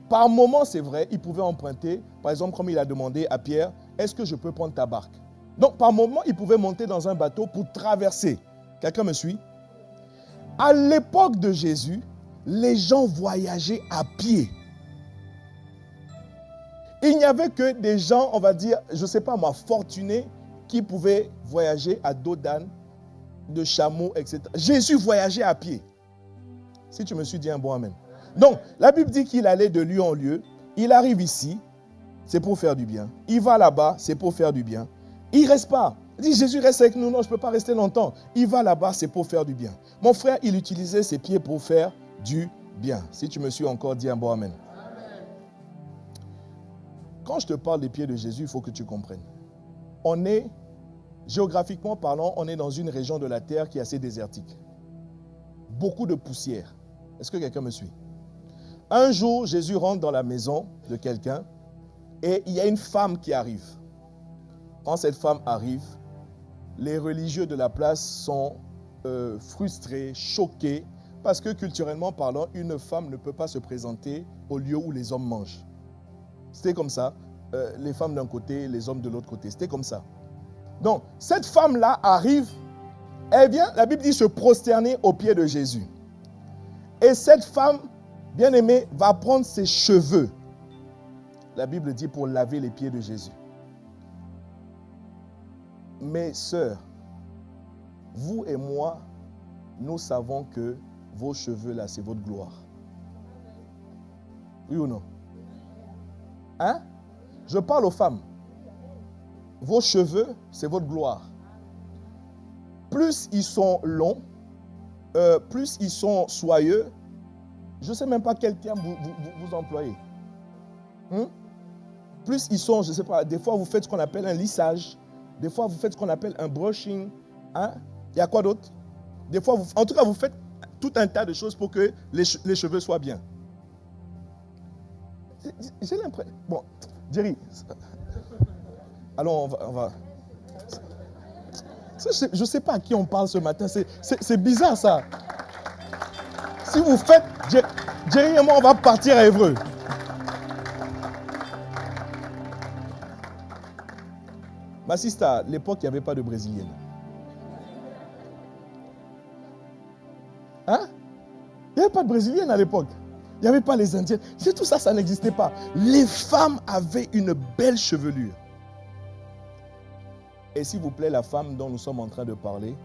Par moments, c'est vrai, il pouvait emprunter, par exemple, comme il a demandé à Pierre, est-ce que je peux prendre ta barque? Donc, par moments, il pouvait monter dans un bateau pour traverser. Quelqu'un me suit? À l'époque de Jésus, les gens voyageaient à pied. Il n'y avait que des gens, on va dire, je ne sais pas moi, fortunés, qui pouvaient voyager à dos d'âne, de chameau, etc. Jésus voyageait à pied. Si tu me suis, dis un bon amen. Donc, la Bible dit qu'il allait de lieu en lieu. Il arrive ici, c'est pour faire du bien. Il va là-bas, c'est pour faire du bien. Il ne reste pas. Il dit, Jésus reste avec nous. Non, je ne peux pas rester longtemps. Il va là-bas, c'est pour faire du bien. Mon frère, il utilisait ses pieds pour faire du bien. Si tu me suis encore, dis un bon amen. Quand je te parle des pieds de Jésus, il faut que tu comprennes. On est, géographiquement parlant, on est dans une région de la terre qui est assez désertique. Beaucoup de poussière. Est-ce que quelqu'un me suit? Un jour, Jésus rentre dans la maison de quelqu'un et il y a une femme qui arrive. Quand cette femme arrive, les religieux de la place sont frustrés, choqués, parce que culturellement parlant, une femme ne peut pas se présenter au lieu où les hommes mangent. C'était comme ça. Les femmes d'un côté, les hommes de l'autre côté. C'était comme ça. Donc, cette femme-là arrive, elle vient, la Bible dit, se prosterner aux pieds de Jésus. Et cette femme, bien-aimée, va prendre ses cheveux. La Bible dit pour laver les pieds de Jésus. Mes sœurs, vous et moi, nous savons que vos cheveux là, c'est votre gloire. Oui ou non? Hein? Je parle aux femmes. Vos cheveux, c'est votre gloire. Plus ils sont longs, plus ils sont soyeux, je ne sais même pas quel terme vous employez. Plus ils sont, je ne sais pas, des fois vous faites ce qu'on appelle un lissage, des fois vous faites ce qu'on appelle un brushing. Hein? Il y a quoi d'autre? Des fois, en tout cas, vous faites tout un tas de choses pour que les cheveux soient bien. J'ai l'impression... Bon, Jerry, allons, on va... Je ne sais pas à qui on parle ce matin, c'est bizarre ça. Si vous faites... Jerry et moi, on va partir à Évreux. Ma sister, à l'époque, il n'y avait pas de brésilienne. Hein? Il n'y avait pas de brésilienne à l'époque. Il n'y avait pas les indiennes. C'est tout ça, ça n'existait pas. Les femmes avaient une belle chevelure. Et s'il vous plaît, la femme dont nous sommes en train de parler,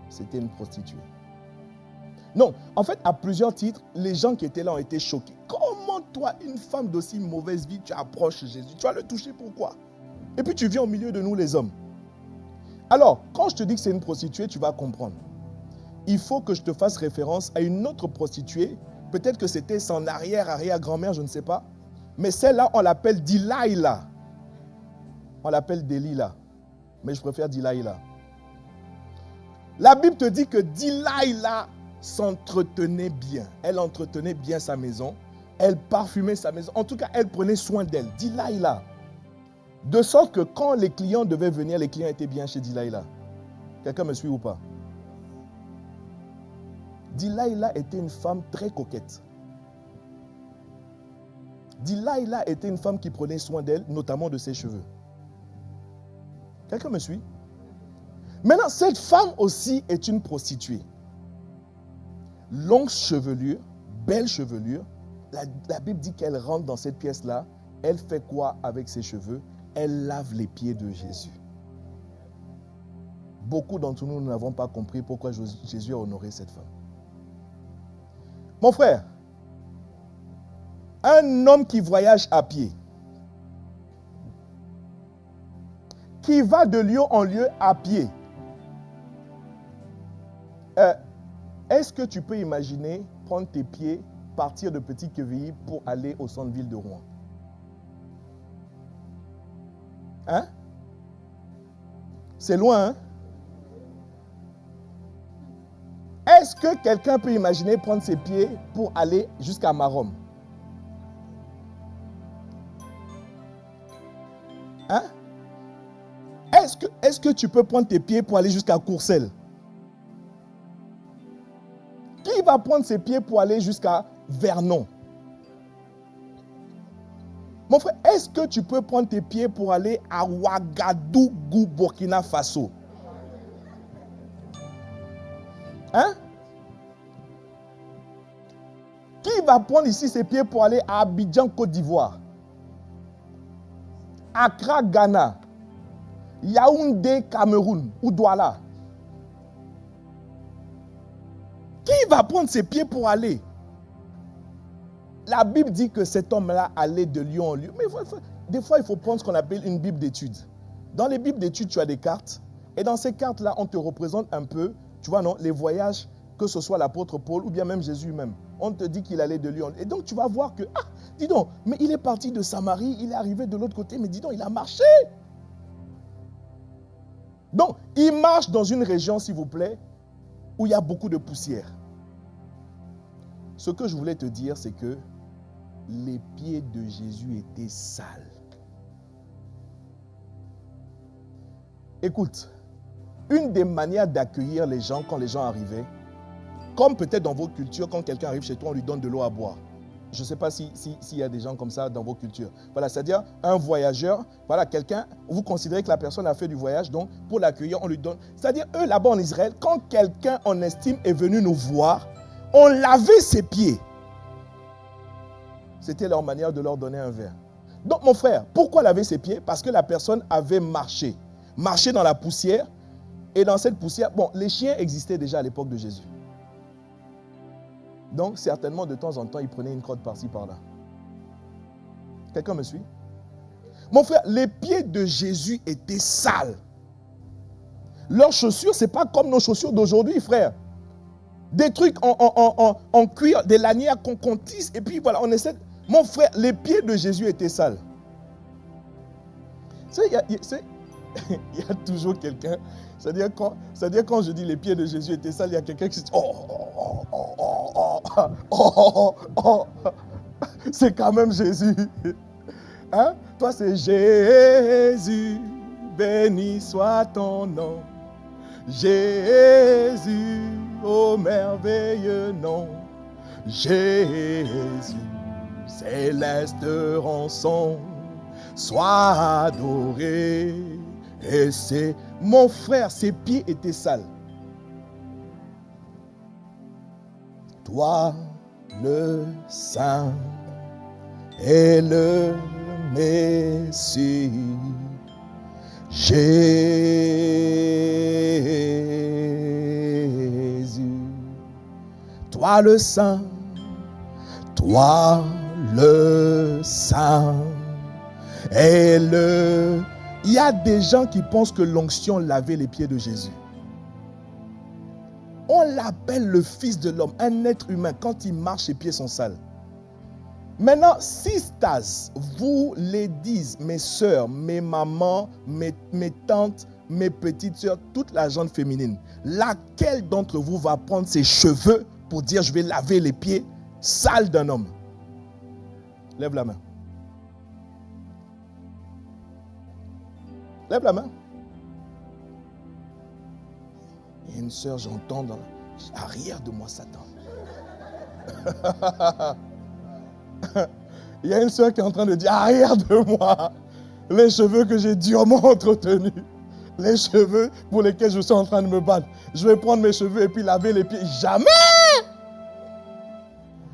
c'était une prostituée. Non, en fait, à plusieurs titres, les gens qui étaient là ont été choqués. Comment toi, une femme d'aussi mauvaise vie, tu approches Jésus? Tu vas le toucher, pourquoi? Et puis tu viens au milieu de nous les hommes. Alors, quand je te dis que c'est une prostituée, tu vas comprendre. Il faut que je te fasse référence à une autre prostituée. Peut-être que c'était son arrière-arrière-grand-mère, je ne sais pas. Mais celle-là, on l'appelle Delilah. On l'appelle Delilah. Mais je préfère Delilah. La Bible te dit que Delilah s'entretenait bien. Elle entretenait bien sa maison. Elle parfumait sa maison. En tout cas, elle prenait soin d'elle. Delilah. De sorte que quand les clients devaient venir, les clients étaient bien chez Delilah. Quelqu'un me suit ou pas? Delilah était une femme très coquette. Delilah était une femme qui prenait soin d'elle, notamment de ses cheveux. Quelqu'un me suit? Maintenant, cette femme aussi est une prostituée. Longue chevelure, belle chevelure. La Bible dit qu'elle rentre dans cette pièce-là. Elle fait quoi avec ses cheveux? Elle lave les pieds de Jésus. Beaucoup d'entre nous n'avons pas compris pourquoi Jésus a honoré cette femme. Mon frère, un homme qui voyage à pied, qui va de lieu en lieu à pied, est-ce que tu peux imaginer prendre tes pieds, partir de Petit-Quevilly pour aller au centre-ville de Rouen? Hein? C'est loin, hein? Est-ce que quelqu'un peut imaginer prendre ses pieds pour aller jusqu'à Marom? Hein? Est-ce que tu peux prendre tes pieds pour aller jusqu'à Courcelles? Qui va prendre ses pieds pour aller jusqu'à Vernon? Mon frère, est-ce que tu peux prendre tes pieds pour aller à Ouagadougou, Burkina Faso? Hein? Qui va prendre ici ses pieds pour aller à Abidjan, Côte d'Ivoire? Accra, Ghana? Yaoundé, Cameroun? Ou Douala? Qui va prendre ses pieds pour aller? La Bible dit que cet homme-là allait de lieu en lieu. Mais des fois, il faut prendre ce qu'on appelle une Bible d'études. Dans les Bibles d'études, tu as des cartes. Et dans ces cartes-là, on te représente un peu, tu vois, non, les voyages, que ce soit l'apôtre Paul ou bien même Jésus même. On te dit qu'il allait de lieu en lieu. Et donc, tu vas voir que, dis donc, mais il est parti de Samarie, il est arrivé de l'autre côté, mais dis donc, il a marché. Donc, il marche dans une région, s'il vous plaît, où il y a beaucoup de poussière. Ce que je voulais te dire, c'est que les pieds de Jésus étaient sales. Écoute, une des manières d'accueillir les gens quand les gens arrivaient, comme peut-être dans vos cultures, quand quelqu'un arrive chez toi, on lui donne de l'eau à boire. Je ne sais pas s'il y a des gens comme ça dans vos cultures. Voilà, c'est-à-dire un voyageur, voilà, quelqu'un, vous considérez que la personne a fait du voyage, donc pour l'accueillir, on lui donne. C'est-à-dire, eux, là-bas en Israël, quand quelqu'un en estime est venu nous voir, on lavait ses pieds. C'était leur manière de leur donner un verre. Donc, mon frère, pourquoi laver ses pieds? Parce que la personne avait marché. Marché dans la poussière. Et dans cette poussière, bon, les chiens existaient déjà à l'époque de Jésus. Donc, certainement, de temps en temps, ils prenaient une crotte par-ci, par-là. Quelqu'un me suit? Mon frère, les pieds de Jésus étaient sales. Leurs chaussures, ce n'est pas comme nos chaussures d'aujourd'hui, frère. Des trucs en cuir, des lanières qu'on tisse, et puis voilà, on essaie. Mon frère, les pieds de Jésus étaient sales. Tu sais, il y a toujours quelqu'un, c'est-à-dire quand je dis les pieds de Jésus étaient sales, il y a quelqu'un qui se dit, oh. C'est quand même Jésus. Hein? Toi, c'est Jésus. Béni soit ton nom. Jésus, ô merveilleux nom. Jésus, céleste rançon, sois adoré. Et c'est mon frère, ses pieds étaient sales. Toi, le Saint et le Messie, Jésus. Toi le Saint, toi le Saint et le... Il y a des gens qui pensent que l'onction lavait les pieds de Jésus. On l'appelle le Fils de l'homme, un être humain. Quand il marche, ses pieds sont sales. Maintenant, sisters, vous les disent, mes soeurs, mes mamans, mes tantes, mes petites soeurs, toute la gente féminine, laquelle d'entre vous va prendre ses cheveux pour dire je vais laver les pieds sales d'un homme? Lève la main. Lève la main. Il y a une soeur, j'entends dans l'arrière de moi Satan. Il y a une soeur qui est en train de dire arrière de moi, les cheveux que j'ai durement entretenus, les cheveux pour lesquels je suis en train de me battre. Je vais prendre mes cheveux et puis laver les pieds. Jamais!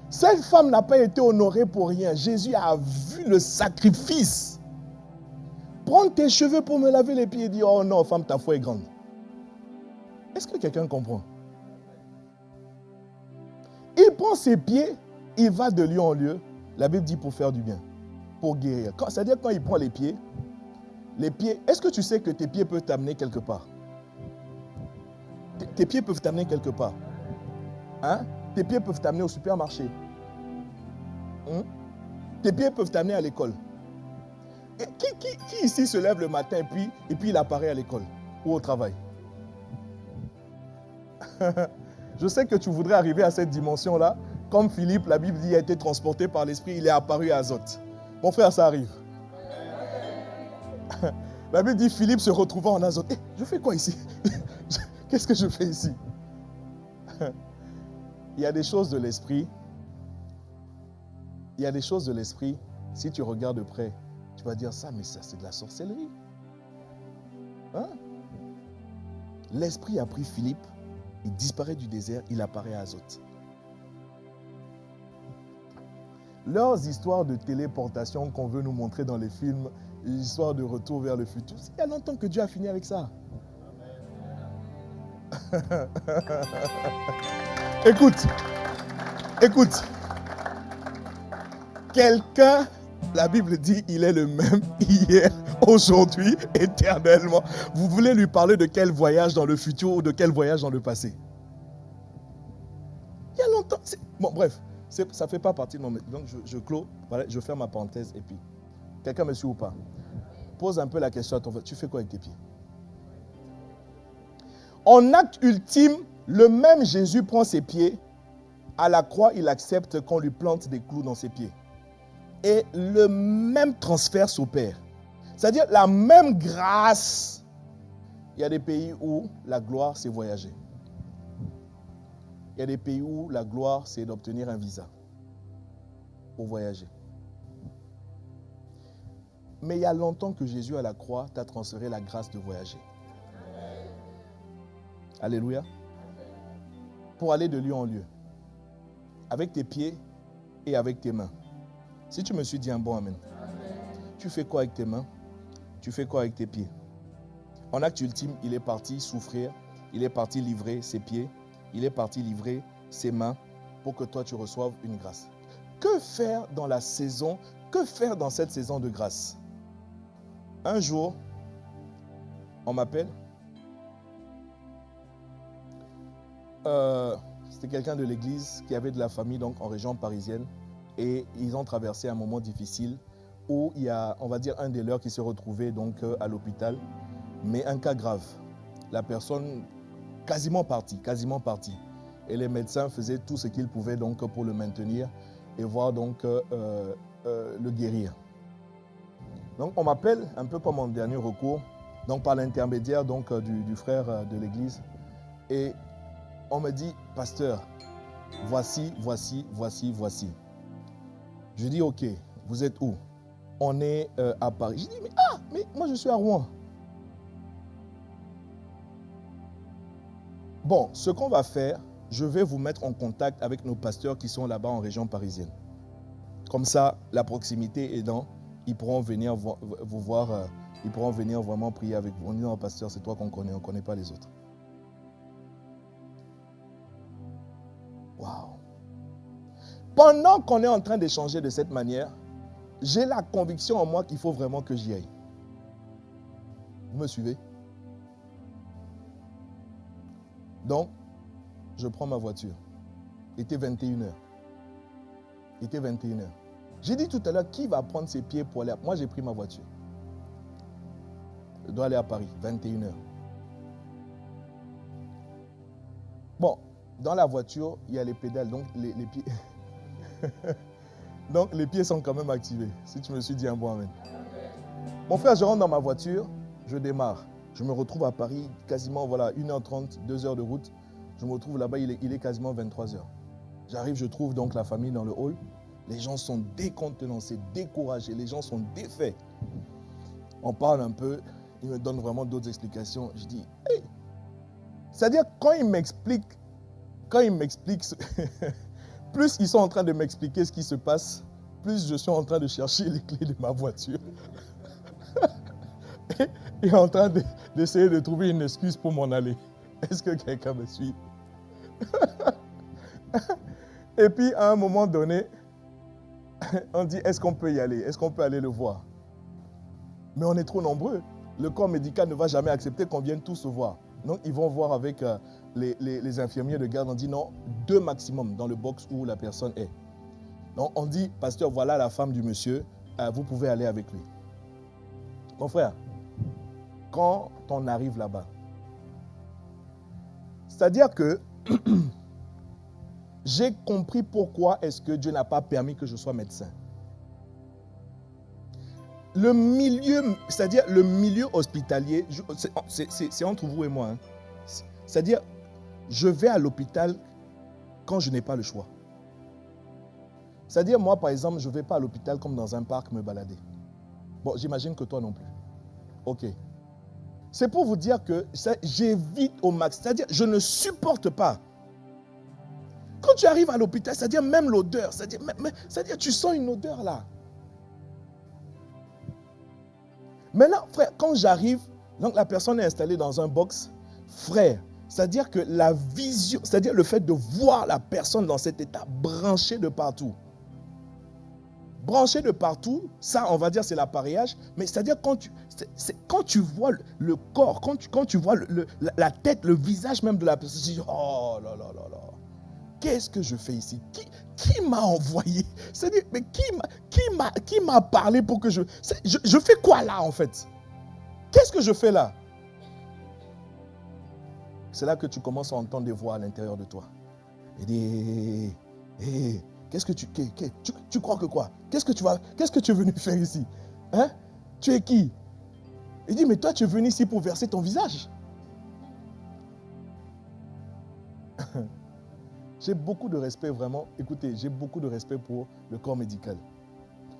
Cette femme n'a pas été honorée pour rien. Jésus a vu le sacrifice. Prends tes cheveux pour me laver les pieds et dire oh non, femme, ta foi est grande. Est-ce que quelqu'un comprend? Il prend ses pieds, il va de lieu en lieu. La Bible dit pour faire du bien, pour guérir. C'est-à-dire quand il prend les pieds, est-ce que tu sais que tes pieds peuvent t'amener quelque part? Tes pieds peuvent t'amener quelque part. Hein? Tes pieds peuvent t'amener au supermarché. Tes pieds peuvent t'amener à l'école. Et qui ici se lève le matin et puis il apparaît à l'école ou au travail? Je sais que tu voudrais arriver à cette dimension-là. Comme Philippe, la Bible dit, a été transporté par l'Esprit, il est apparu à Azote. Mon frère, ça arrive. La Bible dit, Philippe se retrouvant en Azote. Je fais quoi ici? Qu'est-ce que je fais ici? Il y a des choses de l'Esprit. Il y a des choses de l'Esprit, si tu regardes de près, tu vas dire ça, mais ça c'est de la sorcellerie. Hein? L'Esprit a pris Philippe, il disparaît du désert, il apparaît à Azote. Leurs histoires de téléportation qu'on veut nous montrer dans les films, les histoires de retour vers le futur, il y a longtemps que Dieu a fini avec ça. Écoute. Quelqu'un, la Bible dit, il est le même hier, aujourd'hui, éternellement. Vous voulez lui parler de quel voyage dans le futur ou de quel voyage dans le passé? Il y a longtemps. Bon, bref, ça ne fait pas partie de mon... Donc, je clôt, voilà, je ferme ma parenthèse et puis... Quelqu'un me suit ou pas? Pose un peu la question à ton frère. Tu fais quoi avec tes pieds? En acte ultime, le même Jésus prend ses pieds. À la croix, il accepte qu'on lui plante des clous dans ses pieds. Et le même transfert s'opère. C'est-à-dire la même grâce. Il y a des pays où la gloire, c'est voyager. Il y a des pays où la gloire, c'est d'obtenir un visa pour voyager. Mais il y a longtemps que Jésus à la croix t'a transféré la grâce de voyager. Alléluia. Pour aller de lieu en lieu. Avec tes pieds et avec tes mains. Si tu me suis dit un bon amen. Tu fais quoi avec tes mains? Tu fais quoi avec tes pieds? En acte ultime, il est parti souffrir. Il est parti livrer ses pieds. Il est parti livrer ses mains pour que toi tu reçoives une grâce. Que faire dans la saison? Que faire dans cette saison de grâce? Un jour, on m'appelle. C'était quelqu'un de l'église qui avait de la famille donc en région parisienne et ils ont traversé un moment difficile où il y a, on va dire, un des leurs qui se retrouvait donc à l'hôpital, mais un cas grave. La personne quasiment partie. Et les médecins faisaient tout ce qu'ils pouvaient donc pour le maintenir et voir donc le guérir. Donc on m'appelle un peu comme mon dernier recours, donc par l'intermédiaire donc du frère de l'église. Et on me dit, pasteur, voici. Je dis, ok, vous êtes où? On est à Paris. Je dis, mais moi je suis à Rouen. Bon, ce qu'on va faire, je vais vous mettre en contact avec nos pasteurs qui sont là-bas en région parisienne. Comme ça, la proximité aidant, ils pourront venir vous voir, ils pourront venir vraiment prier avec vous. On dit, non, pasteur, c'est toi qu'on connaît, on ne connaît pas les autres. Waouh! Pendant qu'on est en train d'échanger de cette manière, j'ai la conviction en moi qu'il faut vraiment que j'y aille. Vous me suivez? Donc, je prends ma voiture. Il était 21h. J'ai dit tout à l'heure, qui va prendre ses pieds pour aller? Moi, j'ai pris ma voiture. Je dois aller à Paris, 21h. Bon, dans la voiture, il y a les pédales, donc les pieds... donc, les pieds sont quand même activés, si tu me suis dit un bon amen. Mon frère, je rentre dans ma voiture, je démarre. Je me retrouve à Paris, quasiment 1h30, 2h de route. Je me retrouve là-bas, il est quasiment 23h. J'arrive, je trouve donc la famille dans le hall. Les gens sont décontenancés, découragés, les gens sont défaits. On parle un peu, il me donne vraiment d'autres explications. Je dis, hey! C'est-à-dire, quand il m'explique, plus ils sont en train de m'expliquer ce qui se passe, plus je suis en train de chercher les clés de ma voiture. Et en train d'essayer de trouver une excuse pour m'en aller. Est-ce que quelqu'un me suit? Et puis, à un moment donné, on dit, est-ce qu'on peut y aller? Est-ce qu'on peut aller le voir? Mais on est trop nombreux. Le corps médical ne va jamais accepter qu'on vienne tous se voir. Donc, ils vont voir avec les infirmiers de garde. On dit non, 2 maximum dans le box où la personne est. Donc, on dit, pasteur, voilà la femme du monsieur, vous pouvez aller avec lui. Mon frère, quand on arrive là-bas, c'est-à-dire que j'ai compris pourquoi est-ce que Dieu n'a pas permis que je sois médecin. Le milieu, c'est-à-dire le milieu hospitalier, c'est entre vous et moi. Hein. C'est-à-dire, je vais à l'hôpital quand je n'ai pas le choix. C'est-à-dire, moi, par exemple, je ne vais pas à l'hôpital comme dans un parc me balader. Bon, j'imagine que toi non plus. Ok. C'est pour vous dire que j'évite au max. C'est-à-dire, je ne supporte pas. Quand tu arrives à l'hôpital, c'est-à-dire même l'odeur, c'est-à-dire tu sens une odeur là. Maintenant, frère, quand j'arrive, donc la personne est installée dans un box, frère, c'est-à-dire que la vision, c'est-à-dire le fait de voir la personne dans cet état branché de partout. Branché de partout, ça on va dire c'est l'appareillage, mais c'est-à-dire quand tu vois le corps, quand tu vois la tête, le visage même de la personne, tu dis oh là là là là. Qu'est-ce que je fais ici? Qui m'a envoyé? C'est-à-dire, mais qui m'a parlé pour que je fais quoi là en fait? Qu'est-ce que je fais là? C'est là que tu commences à entendre des voix à l'intérieur de toi. Et des... Hey, qu'est-ce que tu crois que quoi? Qu'est-ce que tu es venu faire ici? Hein? Tu es qui? Il dit, mais toi tu es venu ici pour verser ton visage. J'ai beaucoup de respect vraiment, écoutez, j'ai beaucoup de respect pour le corps médical.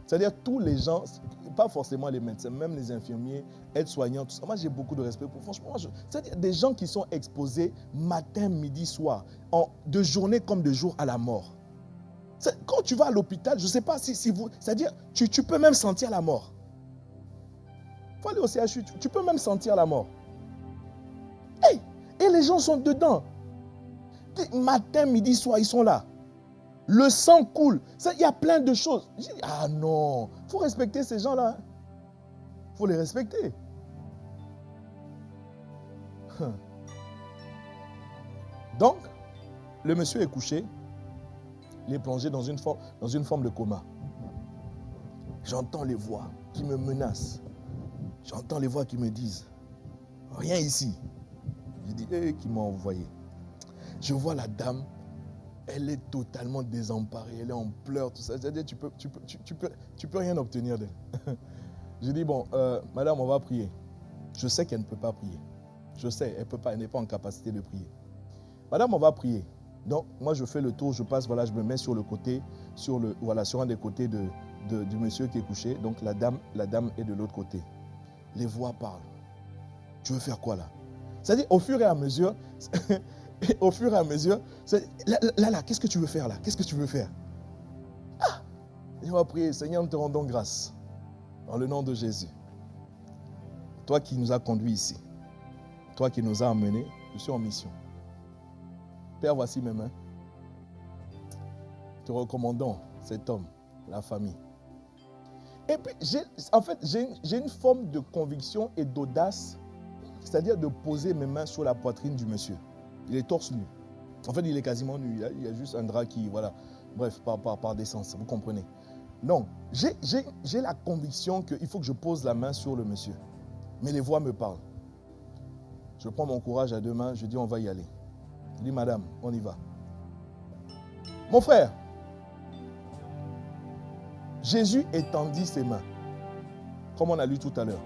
C'est-à-dire tous les gens, pas forcément les médecins, même les infirmiers, aides-soignants, tout ça. Moi j'ai beaucoup de respect pour, franchement, c'est-à-dire des gens qui sont exposés matin, midi, soir, de journée comme de jour à la mort. Quand tu vas à l'hôpital, je ne sais pas si vous, c'est-à-dire tu peux même sentir la mort. Il faut aller au CHU, tu peux même sentir la mort. Hey, et les gens sont dedans. Matin, midi, soir, ils sont là. Le sang coule. Il y a plein de choses. Je dis, ah non, il faut respecter ces gens-là. Il faut les respecter. Donc, le monsieur est couché. Il est plongé dans une forme de coma. J'entends les voix qui me menacent. J'entends les voix qui me disent, rien ici. Je dis, qui m'a envoyé? Je vois la dame, elle est totalement désemparée, elle est en pleurs, tout ça. C'est-à-dire, tu peux rien obtenir d'elle. J'ai dit, bon, madame, on va prier. Je sais qu'elle ne peut pas prier. Je sais, elle peut pas, elle n'est pas en capacité de prier. Madame, on va prier. Donc, moi, je fais le tour, je passe, voilà, je me mets sur le côté, sur un des côtés du monsieur qui est couché. Donc, la dame est de l'autre côté. Les voix parlent. Tu veux faire quoi là? C'est-à-dire, au fur et à mesure, là, qu'est-ce que tu veux faire là? Qu'est-ce que tu veux faire? Ah! Et on va prier, Seigneur, nous te rendons grâce. Dans le nom de Jésus. Toi qui nous as conduits ici. Toi qui nous as emmenés, je suis en mission. Père, voici mes mains. Te recommandons cet homme, la famille. Et puis, j'ai une forme de conviction et d'audace, c'est-à-dire de poser mes mains sur la poitrine du monsieur. Il est torse nu. En fait, il est quasiment nu. Il y a juste un drap qui, voilà, bref, par décence, vous comprenez. Non, j'ai la conviction qu'il faut que je pose la main sur le monsieur. Mais les voix me parlent. Je prends mon courage à deux mains, je dis on va y aller. Je dis madame, on y va. Mon frère, Jésus étendit ses mains, comme on a lu tout à l'heure.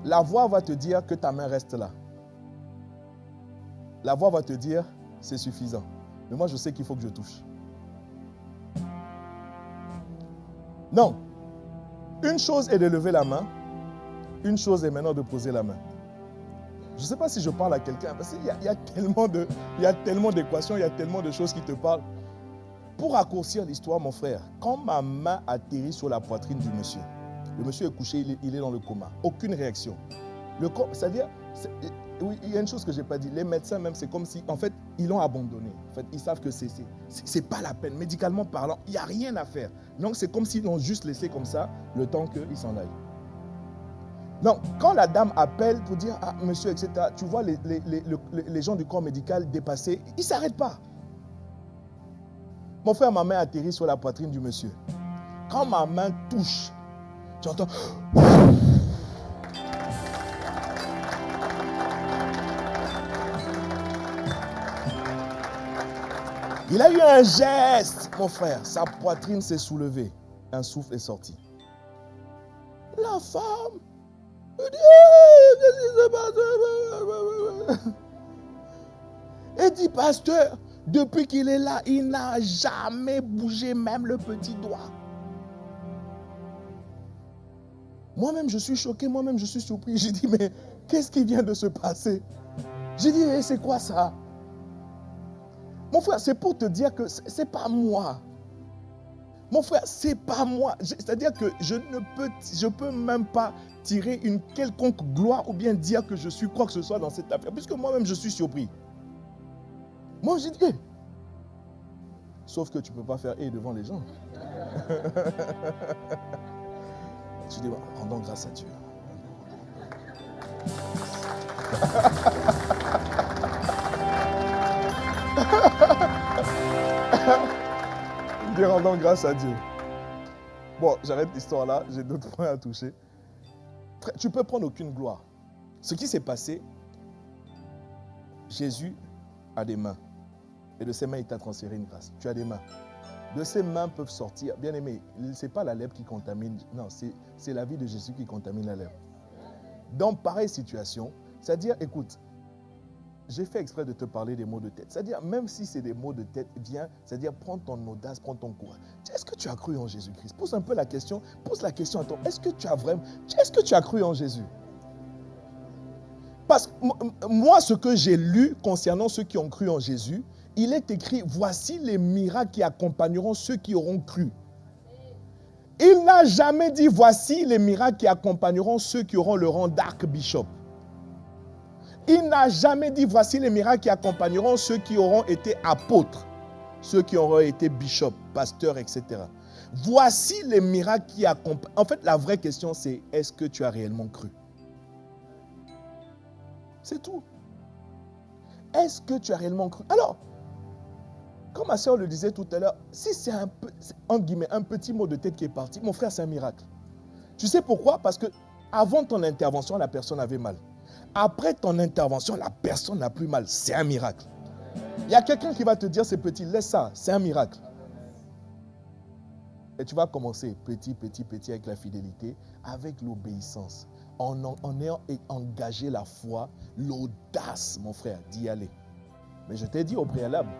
La voix va te dire que ta main reste là. La voix va te dire c'est suffisant. Mais moi je sais qu'il faut que je touche. Non. Une chose est de lever la main. Une chose est maintenant de poser la main. Je ne sais pas si je parle à quelqu'un, parce qu'il y a tellement d'équations, il y a tellement de choses qui te parlent. Pour raccourcir l'histoire, mon frère, quand ma main atterrit sur la poitrine du monsieur, le monsieur est couché, il est dans le coma. Aucune réaction. C'est-à-dire, oui, il y a une chose que je n'ai pas dit. Les médecins même, c'est comme si, en fait, ils l'ont abandonné. En fait, ils savent que c'est pas la peine. Médicalement parlant, il n'y a rien à faire. Donc, c'est comme s'ils l'ont juste laissé comme ça, le temps qu'il s'en aille. Donc, quand la dame appelle pour dire, ah, monsieur, etc., tu vois les gens du corps médical dépassés, ils ne s'arrêtent pas. Mon frère, ma main atterrit sur la poitrine du monsieur. Quand ma main touche, tu entends... Il a eu un geste, mon frère. Sa poitrine s'est soulevée. Un souffle est sorti. La femme me dit, qu'est-ce qui se passe? Elle dit, pasteur, depuis qu'il est là, il n'a jamais bougé même le petit doigt. Moi-même, je suis choqué, moi-même, je suis surpris. J'ai dit, mais qu'est-ce qui vient de se passer? J'ai dit, hey, c'est quoi ça? Mon frère, c'est pour te dire que ce n'est pas moi. Mon frère, ce n'est pas moi. C'est-à-dire que je peux même pas tirer une quelconque gloire ou bien dire que je suis quoi que ce soit dans cette affaire, puisque moi-même, je suis surpris. Moi, j'ai dit, hey. Sauf que tu ne peux pas faire hey devant les gens. Tu dis, rendons grâce à Dieu. Rendons grâce à Dieu. Bon, j'arrête l'histoire là, j'ai d'autres points à toucher. Tu peux prendre aucune gloire. Ce qui s'est passé, Jésus a des mains. Et de ses mains, il t'a transféré une grâce. Tu as des mains. De ses mains peuvent sortir. Bien aimé, ce n'est pas la lèpre qui contamine. Non, c'est la vie de Jésus qui contamine la lèpre. Dans pareille situation, c'est-à-dire, écoute, j'ai fait exprès de te parler des maux de tête. C'est-à-dire, même si c'est des maux de tête, viens, c'est-à-dire, prends ton audace, prends ton courage. Est-ce que tu as cru en Jésus-Christ? Pose un peu la question. Pose la question à toi. Est-ce que tu as cru en Jésus? Parce que moi, ce que j'ai lu concernant ceux qui ont cru en Jésus, il est écrit, voici les miracles qui accompagneront ceux qui auront cru. Il n'a jamais dit, voici les miracles qui accompagneront ceux qui auront le rang d'archbishop. Il n'a jamais dit, voici les miracles qui accompagneront ceux qui auront été apôtres, ceux qui auront été bishops, pasteurs, etc. Voici les miracles qui accompagnent. En fait, la vraie question, c'est, est-ce que tu as réellement cru? C'est tout. Est-ce que tu as réellement cru? Alors, comme ma soeur le disait tout à l'heure, si c'est entre guillemets, un petit mot de tête qui est parti, mon frère, c'est un miracle. Tu sais pourquoi? Parce que avant ton intervention, la personne avait mal. Après ton intervention, la personne n'a plus mal. C'est un miracle. Il y a quelqu'un qui va te dire c'est petit, laisse ça, c'est un miracle. Et tu vas commencer petit avec la fidélité, avec l'obéissance, en ayant engagé la foi, l'audace, mon frère, d'y aller. Mais je t'ai dit au préalable,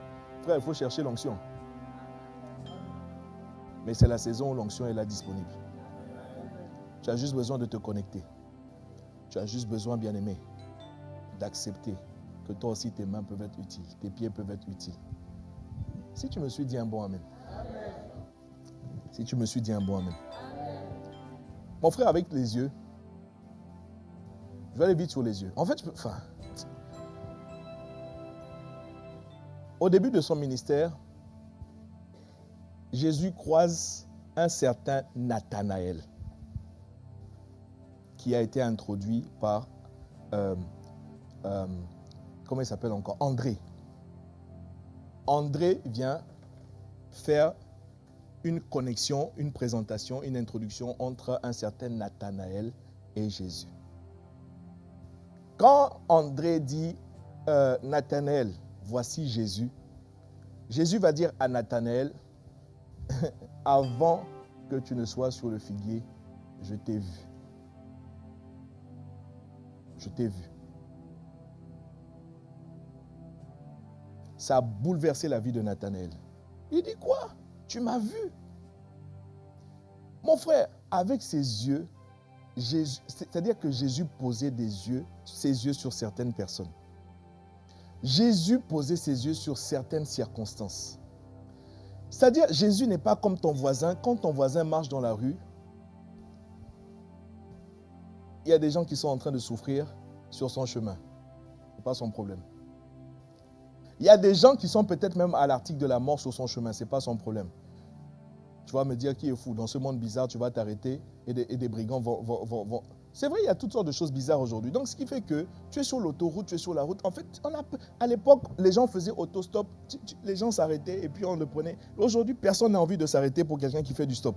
frère, il faut chercher l'onction. Mais c'est la saison où l'onction est là disponible. Tu as juste besoin de te connecter. Tu as juste besoin, bien-aimé, d'accepter que toi aussi tes mains peuvent être utiles, tes pieds peuvent être utiles. Si tu me suis dit un bon amen. Si tu me suis dit un bon amen. Mon frère, avec les yeux, je vais aller vite sur les yeux. En fait, au début de son ministère, Jésus croise un certain Nathanaël qui a été introduit par, comment il s'appelle encore? André. André vient faire une connexion, une présentation, une introduction entre un certain Nathanaël et Jésus. Quand André dit Nathanaël, voici Jésus, Jésus va dire à Nathanaël, avant que tu ne sois sur le figuier, je t'ai vu. Je t'ai vu. Ça a bouleversé la vie de Nathanaël. Il dit quoi? Tu m'as vu? Mon frère, avec ses yeux, c'est-à-dire que Jésus posait ses yeux sur certaines personnes. Jésus posait ses yeux sur certaines circonstances. C'est-à-dire, Jésus n'est pas comme ton voisin. Quand ton voisin marche dans la rue, il y a des gens qui sont en train de souffrir sur son chemin. Ce n'est pas son problème. Il y a des gens qui sont peut-être même à l'article de la mort sur son chemin. Ce n'est pas son problème. Tu vas me dire qui est fou. Dans ce monde bizarre, tu vas t'arrêter et des brigands vont. C'est vrai, il y a toutes sortes de choses bizarres aujourd'hui. Donc, ce qui fait que tu es sur l'autoroute, tu es sur la route. En fait, à l'époque, les gens faisaient autostop. Les gens s'arrêtaient et puis on le prenait. Aujourd'hui, personne n'a envie de s'arrêter pour quelqu'un qui fait du stop.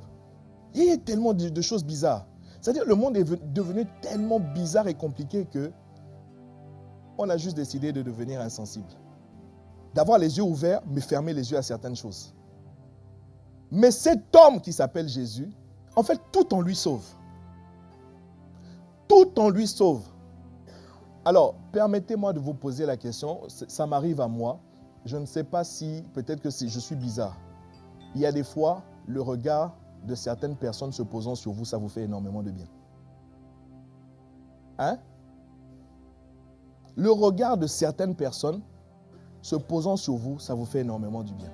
Il y a tellement de choses bizarres. C'est-à-dire, le monde est devenu tellement bizarre et compliqué que on a juste décidé de devenir insensible. D'avoir les yeux ouverts, mais fermer les yeux à certaines choses. Mais cet homme qui s'appelle Jésus, en fait, tout en lui sauve. Tout en lui sauve. Alors, permettez-moi de vous poser la question, ça m'arrive à moi, je ne sais pas si, peut-être que je suis bizarre. Il y a des fois, le regard de certaines personnes se posant sur vous, ça vous fait énormément de bien. Hein? Le regard de certaines personnes se posant sur vous, ça vous fait énormément du bien.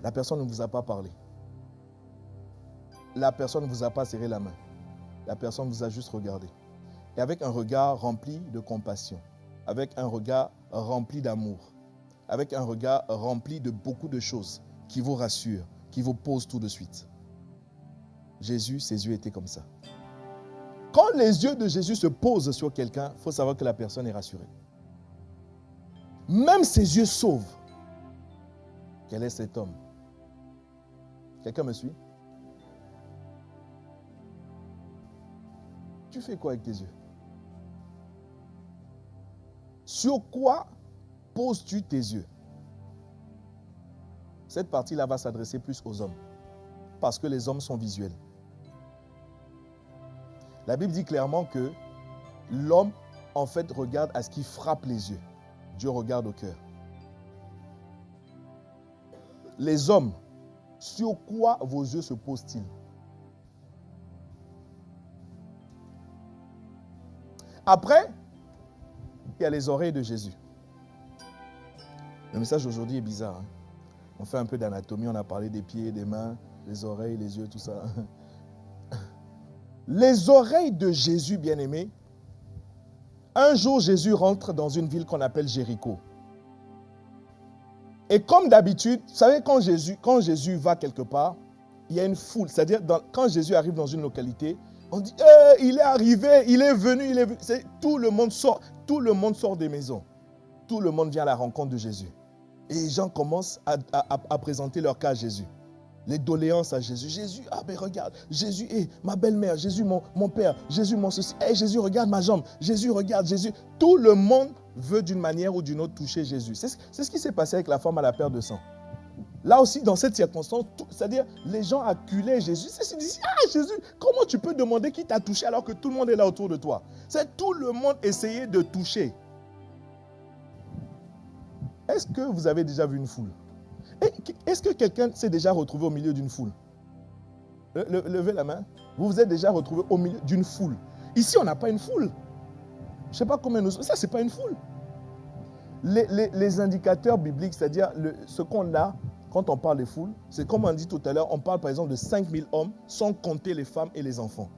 La personne ne vous a pas parlé. La personne ne vous a pas serré la main. La personne vous a juste regardé. Et avec un regard rempli de compassion, avec un regard rempli d'amour, avec un regard rempli de beaucoup de choses qui vous rassurent, qui vous posent tout de suite. Jésus, ses yeux étaient comme ça. Quand les yeux de Jésus se posent sur quelqu'un, il faut savoir que la personne est rassurée. Même ses yeux sauvent. Quel est cet homme? Quelqu'un me suit? Tu fais quoi avec tes yeux? Sur quoi poses-tu tes yeux? Cette partie-là va s'adresser plus aux hommes. Parce que les hommes sont visuels. La Bible dit clairement que l'homme, en fait, regarde à ce qui frappe les yeux. Dieu regarde au cœur. Les hommes, sur quoi vos yeux se posent-ils? Après, il y a les oreilles de Jésus. Le message aujourd'hui est bizarre. Hein? On fait un peu d'anatomie, on a parlé des pieds, des mains, les oreilles, les yeux, tout ça. Les oreilles de Jésus, bien-aimé. Un jour, Jésus rentre dans une ville qu'on appelle Jéricho. Et comme d'habitude, vous savez, quand Jésus va quelque part, il y a une foule. C'est-à-dire, quand Jésus arrive dans une localité, on dit, il est arrivé, il est venu, il est venu. Tout le monde sort des maisons. Tout le monde vient à la rencontre de Jésus. Et les gens commencent à présenter leur cas à Jésus. les doléances à Jésus. Jésus, ah ben regarde, Jésus est ma belle-mère, Jésus mon père, Jésus mon ceci. Hey, Jésus, regarde ma jambe, Jésus, regarde, Jésus. Tout le monde veut d'une manière ou d'une autre toucher Jésus. C'est ce qui s'est passé avec la femme à la perte de sang. Là aussi, dans cette circonstance, c'est-à-dire les gens acculaient Jésus. Ils disaient, ah Jésus, comment tu peux demander qui t'a touché alors que tout le monde est là autour de toi? C'est tout le monde essayait de toucher. Est-ce que vous avez déjà vu une foule? Est-ce que quelqu'un s'est déjà retrouvé au milieu d'une foule? Levez la main. Vous vous êtes déjà retrouvé au milieu d'une foule. Ici, on n'a pas une foule. Je ne sais pas combien nous sommes. Ça, ce n'est pas une foule. Les indicateurs bibliques, c'est-à-dire ce qu'on a quand on parle des foules, c'est comme on dit tout à l'heure, on parle par exemple de 5000 hommes sans compter les femmes et les enfants.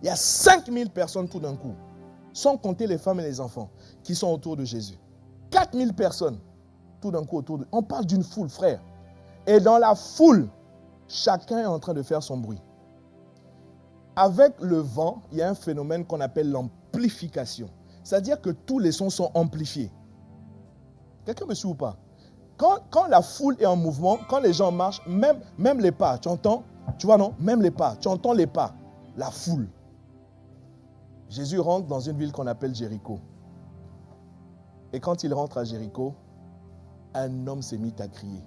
Il y a 5000 personnes tout d'un coup, sans compter les femmes et les enfants, qui sont autour de Jésus. 4000 personnes tout d'un coup autour de... On parle d'une foule, frère. Et dans la foule, chacun est en train de faire son bruit. Avec le vent, il y a un phénomène qu'on appelle l'amplification. C'est-à-dire que tous les sons sont amplifiés. Quelqu'un me suit ou pas? Quand la foule est en mouvement, quand les gens marchent, même les pas, tu entends? Tu vois non? Même les pas, tu entends les pas, la foule. Jésus rentre dans une ville qu'on appelle Jéricho. Et quand il rentre à Jéricho, un homme s'est mis à crier.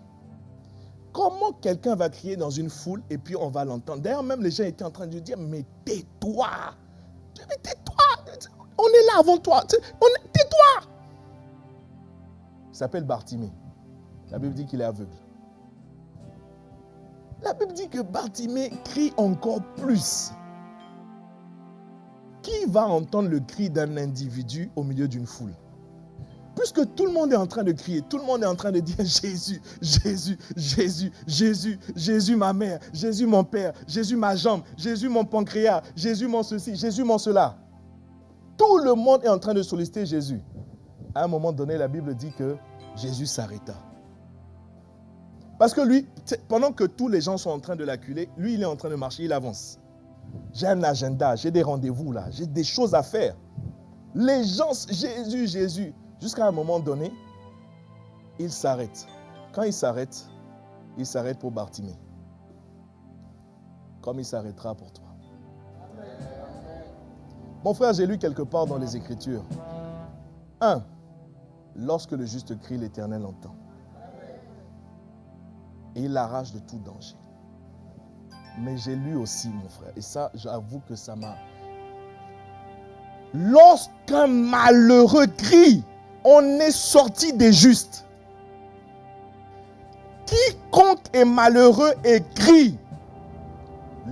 Comment quelqu'un va crier dans une foule et puis on va l'entendre? D'ailleurs, même les gens étaient en train de dire, mais tais-toi! Mais tais-toi! On est là avant toi! Tais-toi! Il s'appelle Bartimée. La Bible dit qu'il est aveugle. La Bible dit que Bartimée crie encore plus. Qui va entendre le cri d'un individu au milieu d'une foule? Puisque tout le monde est en train de crier, tout le monde est en train de dire Jésus, Jésus, Jésus, Jésus, Jésus ma mère, Jésus mon père, Jésus ma jambe, Jésus mon pancréas, Jésus mon ceci, Jésus mon cela. Tout le monde est en train de solliciter Jésus. À un moment donné, la Bible dit que Jésus s'arrêta. Parce que lui, pendant que tous les gens sont en train de l'acculer, lui il est en train de marcher, il avance. J'ai un agenda, j'ai des rendez-vous là, j'ai des choses à faire. Les gens, Jésus, Jésus. Jusqu'à un moment donné, il s'arrête. Quand il s'arrête pour Bartimée. Comme il s'arrêtera pour toi. Mon frère, j'ai lu quelque part dans les Écritures. 1. Lorsque le juste crie, l'Éternel entend. Et il l'arrache de tout danger. Mais j'ai lu aussi, mon frère, et ça, j'avoue que ça m'a... Lorsqu'un malheureux crie, on est sorti des justes. Quiconque est malheureux et crie.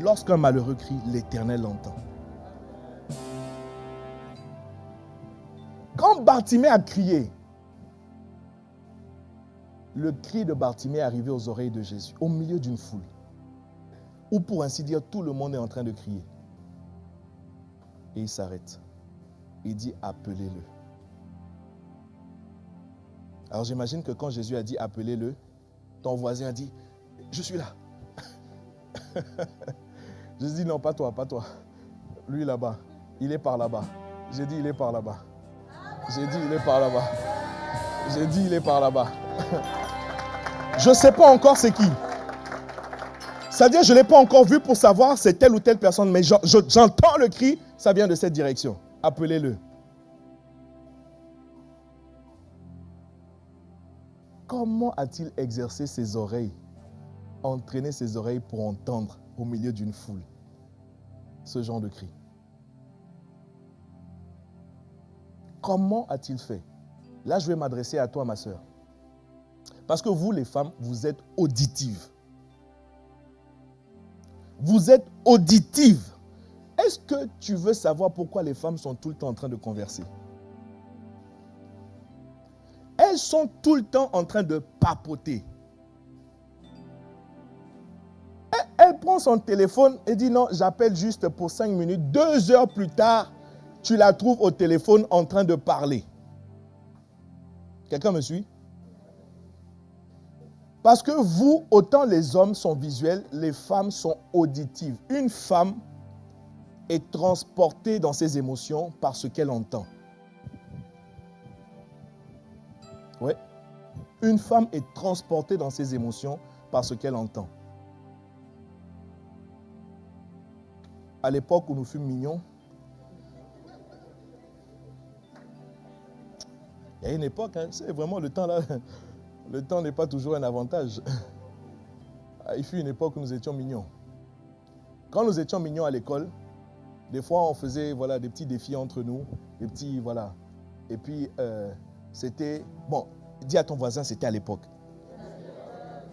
Lorsqu'un malheureux crie, l'Éternel l'entend. Quand Bartimée a crié, le cri de Bartimée est arrivé aux oreilles de Jésus, au milieu d'une foule, où pour ainsi dire, tout le monde est en train de crier. Et il s'arrête. Il dit, appelez-le. Alors j'imagine que quand Jésus a dit, appelez-le, ton voisin a dit, je suis là. Je dis, non, pas toi, pas toi. Lui là-bas, il est par là-bas. J'ai dit, il est par là-bas. J'ai dit, il est par là-bas. J'ai dit, il est par là-bas. Je ne sais pas encore c'est qui. C'est-à-dire, je ne l'ai pas encore vu pour savoir c'est telle ou telle personne, mais j'entends le cri, ça vient de cette direction. Appelez-le. Comment a-t-il exercé ses oreilles, entraîné ses oreilles pour entendre au milieu d'une foule ce genre de cri? Comment a-t-il fait? Là, je vais m'adresser à toi, ma sœur. Parce que vous, les femmes, vous êtes auditives. Vous êtes auditives. Est-ce que tu veux savoir pourquoi les femmes sont tout le temps en train de converser? Elles sont tout le temps en train de papoter. Elle prend son téléphone et dit non, j'appelle juste pour 5 minutes. 2 heures plus tard, tu la trouves au téléphone en train de parler. Quelqu'un me suit? Parce que vous, autant les hommes sont visuels, les femmes sont auditives. Une femme est transportée dans ses émotions par ce qu'elle entend. Oui. Une femme est transportée dans ses émotions par ce qu'elle entend. à l'époque où nous fûmes mignons, il y a une époque, hein, c'est vraiment le temps là, le temps n'est pas toujours un avantage. Il fut une époque où nous étions mignons. Quand nous étions mignons à l'école, des fois on faisait voilà, des petits défis entre nous, des petits, voilà. Et puis c'était, bon, dis à ton voisin, c'était à l'époque.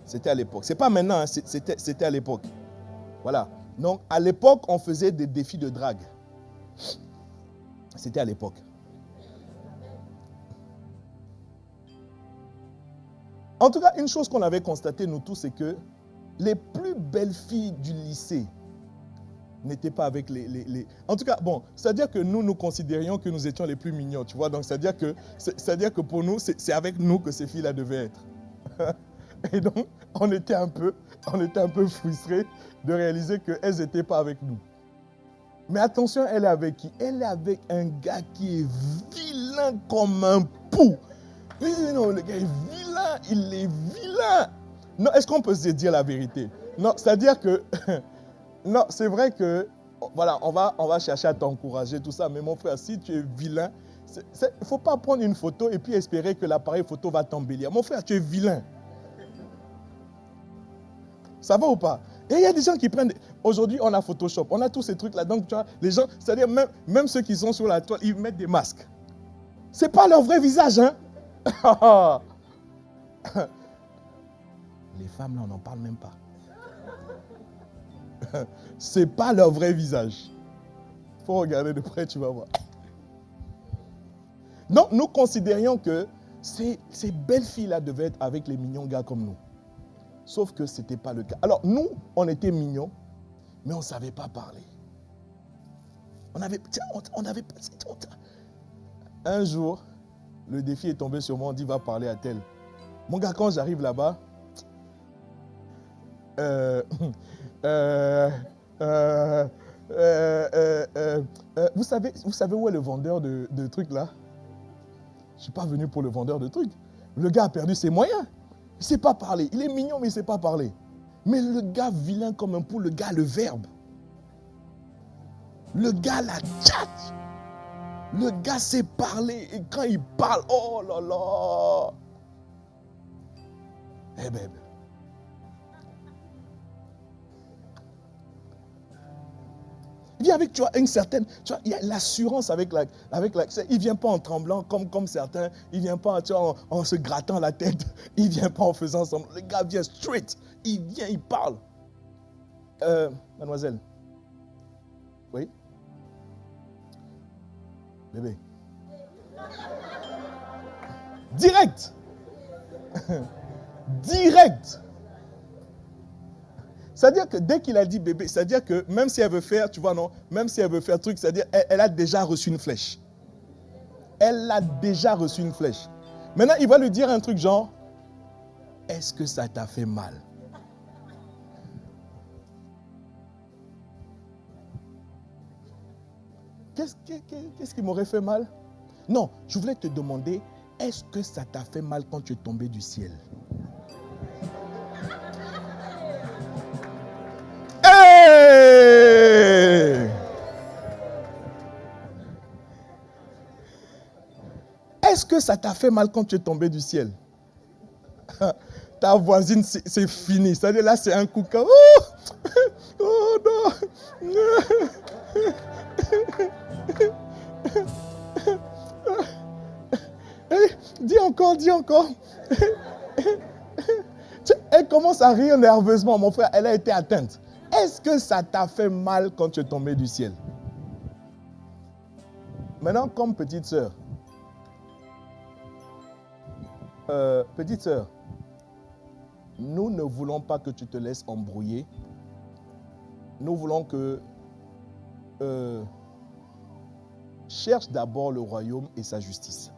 C'était à l'époque. C'est pas maintenant, hein, c'était à l'époque. Voilà. Donc à l'époque, on faisait des défis de drague. C'était à l'époque. En tout cas, une chose qu'on avait constatée, nous tous, c'est que les plus belles filles du lycée n'étaient pas avec les... En tout cas, bon, c'est-à-dire que nous considérions que nous étions les plus mignons, tu vois. Donc, c'est-à-dire que pour nous, c'est avec nous que ces filles-là devaient être. Et donc, on était un peu frustrés de réaliser qu'elles n'étaient pas avec nous. Mais attention, elle est avec qui? Elle est avec un gars qui est vilain comme un pou. Non, le gars est vilain, il est vilain. Non, est-ce qu'on peut se dire la vérité? Non, c'est-à-dire que... non, c'est vrai que... Voilà, on va chercher à t'encourager, tout ça. Mais mon frère, si tu es vilain, il ne faut pas prendre une photo et puis espérer que l'appareil photo va t'embellir. Mon frère, tu es vilain. Ça va ou pas? Et il y a des gens qui prennent... Aujourd'hui, on a Photoshop, on a tous ces trucs-là. Donc, tu vois, les gens, c'est-à-dire même ceux qui sont sur la toile, ils mettent des masques. Ce n'est pas leur vrai visage, hein? Les femmes, là, on n'en parle même pas. Ce n'est pas leur vrai visage. Il faut regarder de près, tu vas voir. Donc, nous considérions que ces belles filles-là devaient être avec les mignons gars comme nous. Sauf que ce n'était pas le cas. Alors, nous, on était mignons, mais on ne savait pas parler. On avait... Un jour, le défi est tombé sur moi, on dit, va parler à tel. Mon gars, quand j'arrive là-bas, vous savez où est le vendeur de trucs là? Je ne suis pas venu pour le vendeur de trucs. Le gars a perdu ses moyens. Il ne sait pas parler. Il est mignon, mais il ne sait pas parler. Mais le gars vilain comme un pou, le gars a le verbe. Le gars la tchatche. Le gars sait parler. Et quand il parle, oh là là. Eh ben. Il vient avec, tu vois, une certaine, tu vois, il y a l'assurance avec la, il ne vient pas en tremblant comme certains, il ne vient pas, tu vois, en se grattant la tête, il ne vient pas en faisant semblant. Le gars vient straight, il vient, il parle. Mademoiselle. Oui? Bébé. Direct. Direct. C'est-à-dire que dès qu'il a dit bébé, c'est-à-dire que même si elle veut faire, tu vois, non, même si elle veut faire truc, c'est-à-dire elle a déjà reçu une flèche. Elle a déjà reçu une flèche. Maintenant, il va lui dire un truc genre, est-ce que ça t'a fait mal? Qu'est-ce qui m'aurait fait mal? Non, je voulais te demander, est-ce que ça t'a fait mal quand tu es tombé du ciel? Est-ce que ça t'a fait mal quand tu es tombé du ciel? Ta voisine, c'est fini. C'est-à-dire là, c'est un coup comme... Oh non. Dis encore. Elle commence à rire nerveusement, mon frère. Elle a été atteinte. Est-ce que ça t'a fait mal quand tu es tombé du ciel? Maintenant, comme petite sœur, nous ne voulons pas que tu te laisses embrouiller. Nous voulons que cherche d'abord le royaume et sa justice.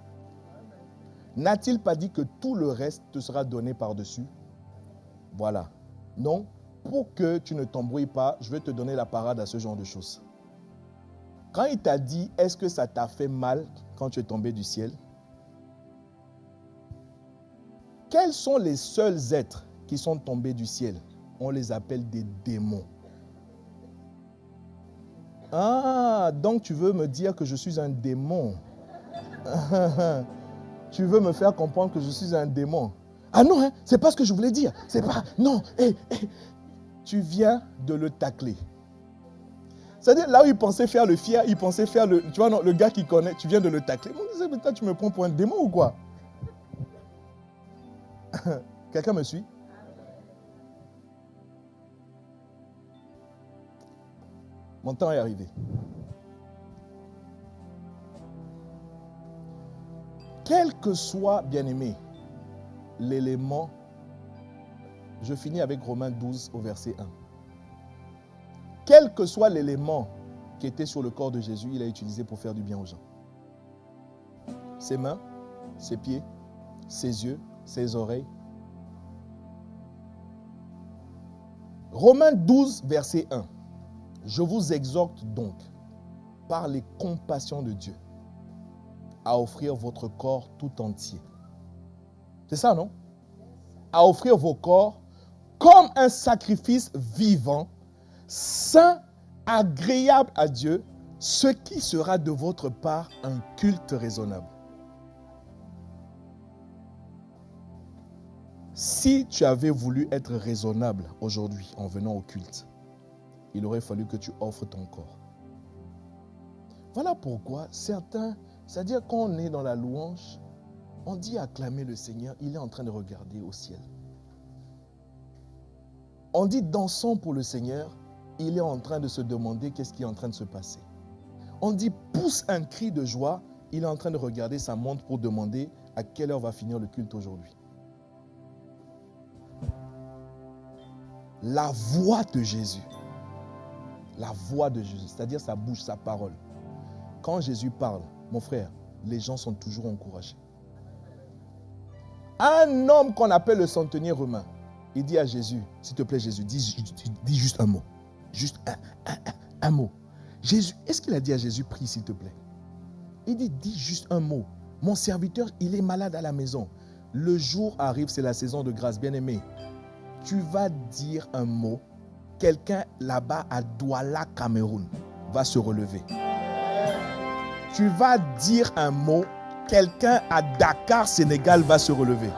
N'a-t-il pas dit que tout le reste te sera donné par-dessus? Voilà. Non, pour que tu ne t'embrouilles pas, je vais te donner la parade à ce genre de choses. Quand il t'a dit, est-ce que ça t'a fait mal quand tu es tombé du ciel? Quels sont les seuls êtres qui sont tombés du ciel? On les appelle des démons. Ah, donc tu veux me dire que je suis un démon. Tu veux me faire comprendre que je suis un démon. Ah non, hein, c'est pas ce que je voulais dire. C'est pas... Non, tu viens de le tacler. C'est-à-dire, là où il pensait faire le fier, il pensait faire le... Tu vois, non, le gars qui connaît, tu viens de le tacler. Moi, je disais, mais toi, tu me prends pour un démon ou quoi? Quelqu'un me suit? Mon temps est arrivé. Quel que soit, bien-aimé, l'élément, je finis avec Romains 12 au verset 1. Quel que soit l'élément qui était sur le corps de Jésus, il a utilisé pour faire du bien aux gens. Ses mains, ses pieds, ses yeux, ses oreilles. Romains 12, verset 1. Je vous exhorte donc, par les compassions de Dieu, à offrir votre corps tout entier. C'est ça, non? À offrir vos corps comme un sacrifice vivant, saint, agréable à Dieu, ce qui sera de votre part un culte raisonnable. Si tu avais voulu être raisonnable aujourd'hui en venant au culte, il aurait fallu que tu offres ton corps. Voilà pourquoi certains, c'est-à-dire quand on est dans la louange, on dit acclamer le Seigneur, il est en train de regarder au ciel. On dit dansons pour le Seigneur, il est en train de se demander qu'est-ce qui est en train de se passer. On dit pousse un cri de joie, il est en train de regarder sa montre pour demander à quelle heure va finir le culte aujourd'hui. La voix de Jésus, c'est-à-dire sa bouche, sa parole. Quand Jésus parle, mon frère, les gens sont toujours encouragés. Un homme qu'on appelle le centenier romain, il dit à Jésus, s'il te plaît Jésus, dis juste un mot. Juste un mot. Jésus, est-ce qu'il a dit à Jésus, prie s'il te plaît? Il dit, dis juste un mot. Mon serviteur, il est malade à la maison. Le jour arrive, c'est la saison de grâce, bien-aimé. Tu vas dire un mot, quelqu'un là-bas à Douala, Cameroun, va se relever. Tu vas dire un mot, quelqu'un à Dakar, Sénégal, va se relever.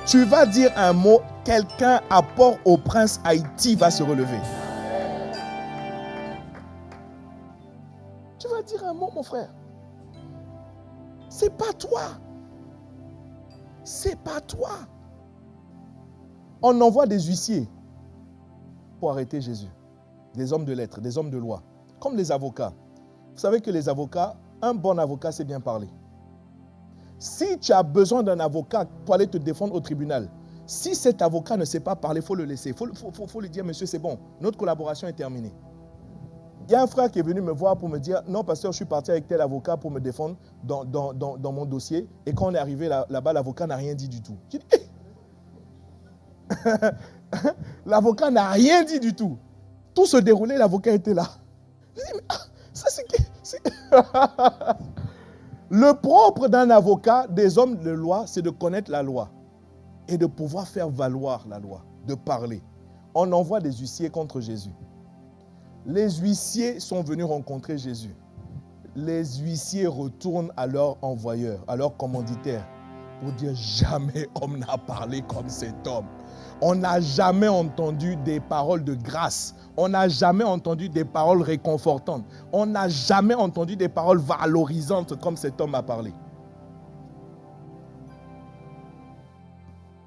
Tu vas dire un mot, quelqu'un à Port-au-Prince, Haïti, va se relever. Tu vas dire un mot, mon frère. C'est pas toi. C'est pas toi. On envoie des huissiers pour arrêter Jésus. Des hommes de lettres, des hommes de loi. Comme les avocats. Vous savez que les avocats, un bon avocat sait bien parler. Si tu as besoin d'un avocat pour aller te défendre au tribunal, si cet avocat ne sait pas parler, il faut le laisser. Il faut lui dire, monsieur, c'est bon, notre collaboration est terminée. Il y a un frère qui est venu me voir pour me dire, non, pasteur, je suis parti avec tel avocat pour me défendre dans mon dossier. Et quand on est arrivé là-bas, l'avocat n'a rien dit du tout. J'ai dit, hey! L'avocat n'a rien dit du tout. Tout se déroulait, l'avocat était là. J'ai dit, mais ça c'est qui? Le propre d'un avocat, des hommes de loi, c'est de connaître la loi et de pouvoir faire valoir la loi, de parler. On envoie des huissiers contre Jésus. Les huissiers sont venus rencontrer Jésus. Les huissiers retournent à leur envoyeur, à leur commanditaire, pour dire jamais homme n'a parlé comme cet homme. On n'a jamais entendu des paroles de grâce. On n'a jamais entendu des paroles réconfortantes. On n'a jamais entendu des paroles valorisantes comme cet homme a parlé.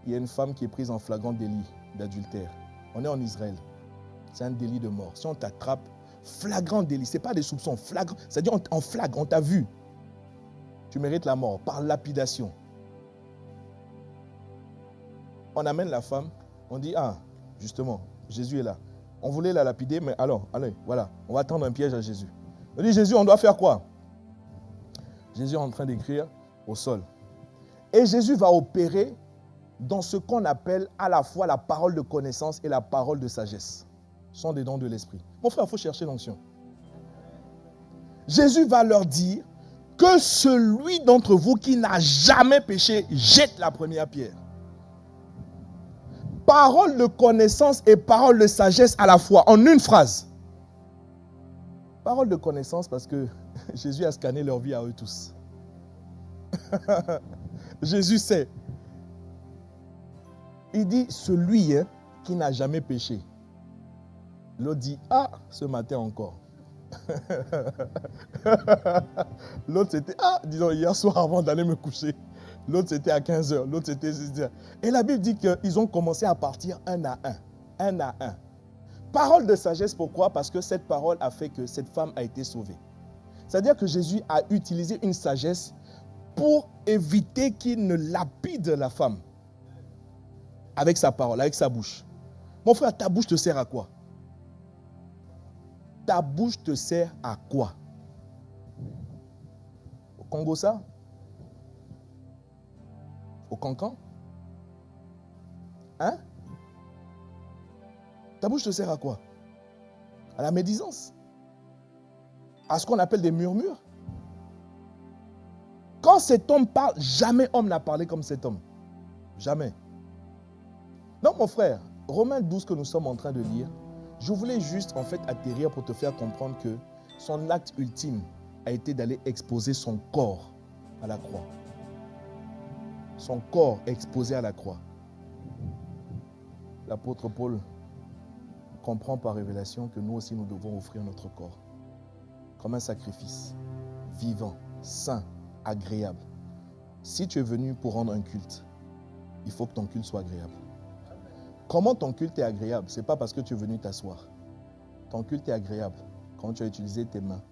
Il y a une femme qui est prise en flagrant délit d'adultère. On est en Israël. C'est un délit de mort. Si on t'attrape, flagrant délit, ce n'est pas des soupçons, flagrant, c'est-à-dire en flague, on t'a vu. Tu mérites la mort par lapidation. On amène la femme, on dit, ah, justement, Jésus est là. On voulait la lapider, mais alors, allez, voilà, on va tendre un piège à Jésus. On dit, Jésus, on doit faire quoi? Jésus est en train d'écrire au sol. Et Jésus va opérer dans ce qu'on appelle à la fois la parole de connaissance et la parole de sagesse. Ce sont des dons de l'esprit. Mon frère, il faut chercher l'onction. Jésus va leur dire que celui d'entre vous qui n'a jamais péché jette la première pierre. Parole de connaissance et parole de sagesse à la fois, en une phrase. Parole de connaissance parce que Jésus a scanné leur vie à eux tous. Jésus sait. Il dit, celui qui n'a jamais péché. L'autre dit, ah, ce matin encore. L'autre c'était, ah, disons hier soir avant d'aller me coucher. L'autre c'était à 15h, l'autre c'était 6h. Et la Bible dit qu'ils ont commencé à partir un à un. Un à un. Parole de sagesse, pourquoi? Parce que cette parole a fait que cette femme a été sauvée. C'est-à-dire que Jésus a utilisé une sagesse pour éviter qu'il ne lapide la femme. Avec sa parole, avec sa bouche. Mon frère, ta bouche te sert à quoi? Ta bouche te sert à quoi? Au Congo, ça? Au cancan? Hein? Ta bouche te sert à quoi? À la médisance? À ce qu'on appelle des murmures? Quand cet homme parle, jamais homme n'a parlé comme cet homme. Jamais. Non, mon frère, Romains 12 que nous sommes en train de lire, je voulais juste en fait atterrir pour te faire comprendre que son acte ultime a été d'aller exposer son corps à la croix. Son corps exposé à la croix. L'apôtre Paul comprend par révélation que nous aussi nous devons offrir notre corps comme un sacrifice vivant, sain, agréable. Si tu es venu pour rendre un culte, il faut que ton culte soit agréable. Comment ton culte est agréable? Ce n'est pas parce que tu es venu t'asseoir. Ton culte est agréable quand tu as utilisé tes mains,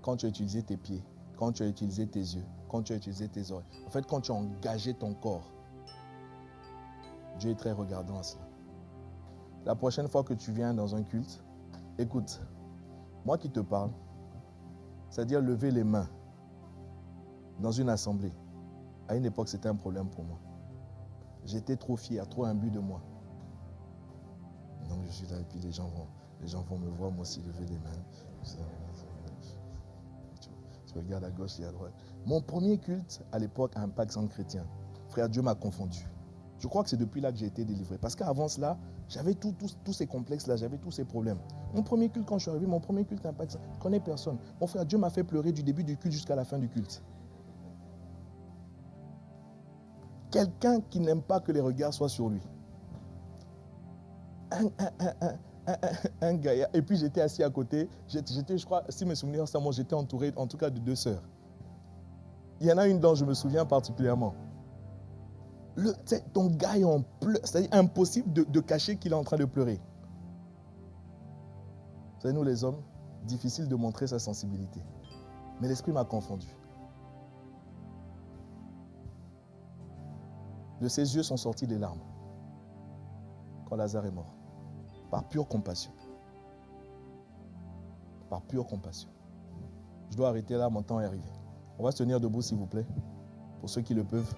quand tu as utilisé tes pieds, quand tu as utilisé tes yeux, quand tu as utilisé tes oreilles. En fait, quand tu as engagé ton corps. Dieu est très regardant à cela. La prochaine fois que tu viens dans un culte, écoute, moi qui te parle, c'est-à-dire lever les mains dans une assemblée, à une époque c'était un problème pour moi. J'étais trop fier, trop imbu de moi. Donc je suis là et puis les gens vont me voir moi aussi lever les mains. Tu regardes à gauche et à droite. Mon premier culte à l'époque à Impact Centre Chrétien, frère, Dieu m'a confondu. Je crois que c'est depuis là que j'ai été délivré. Parce qu'avant cela, j'avais tous ces complexes-là, j'avais tous ces problèmes. Mon premier culte, quand je suis arrivé, mon premier culte à Impact Centre, je ne connais personne. Mon frère, Dieu m'a fait pleurer du début du culte jusqu'à la fin du culte. Quelqu'un qui n'aime pas que les regards soient sur lui. Un gars. Et puis j'étais assis à côté. J'étais, je crois, si mes souvenirs sont bons, j'étais entouré en tout cas de 2 sœurs. Il y en a une dont je me souviens particulièrement. Ton gars est en pleurs. C'est-à-dire impossible de cacher qu'il est en train de pleurer. Vous savez, nous les hommes, difficile de montrer sa sensibilité. Mais l'esprit m'a confondu. De ses yeux sont sorties des larmes quand Lazare est mort. Par pure compassion. Par pure compassion. Je dois arrêter là, mon temps est arrivé. On va se tenir debout s'il vous plaît, pour ceux qui le peuvent.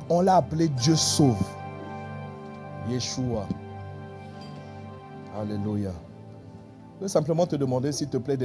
On l'a appelé Dieu sauve. Yeshua. Alléluia. Je veux simplement te demander s'il te plaît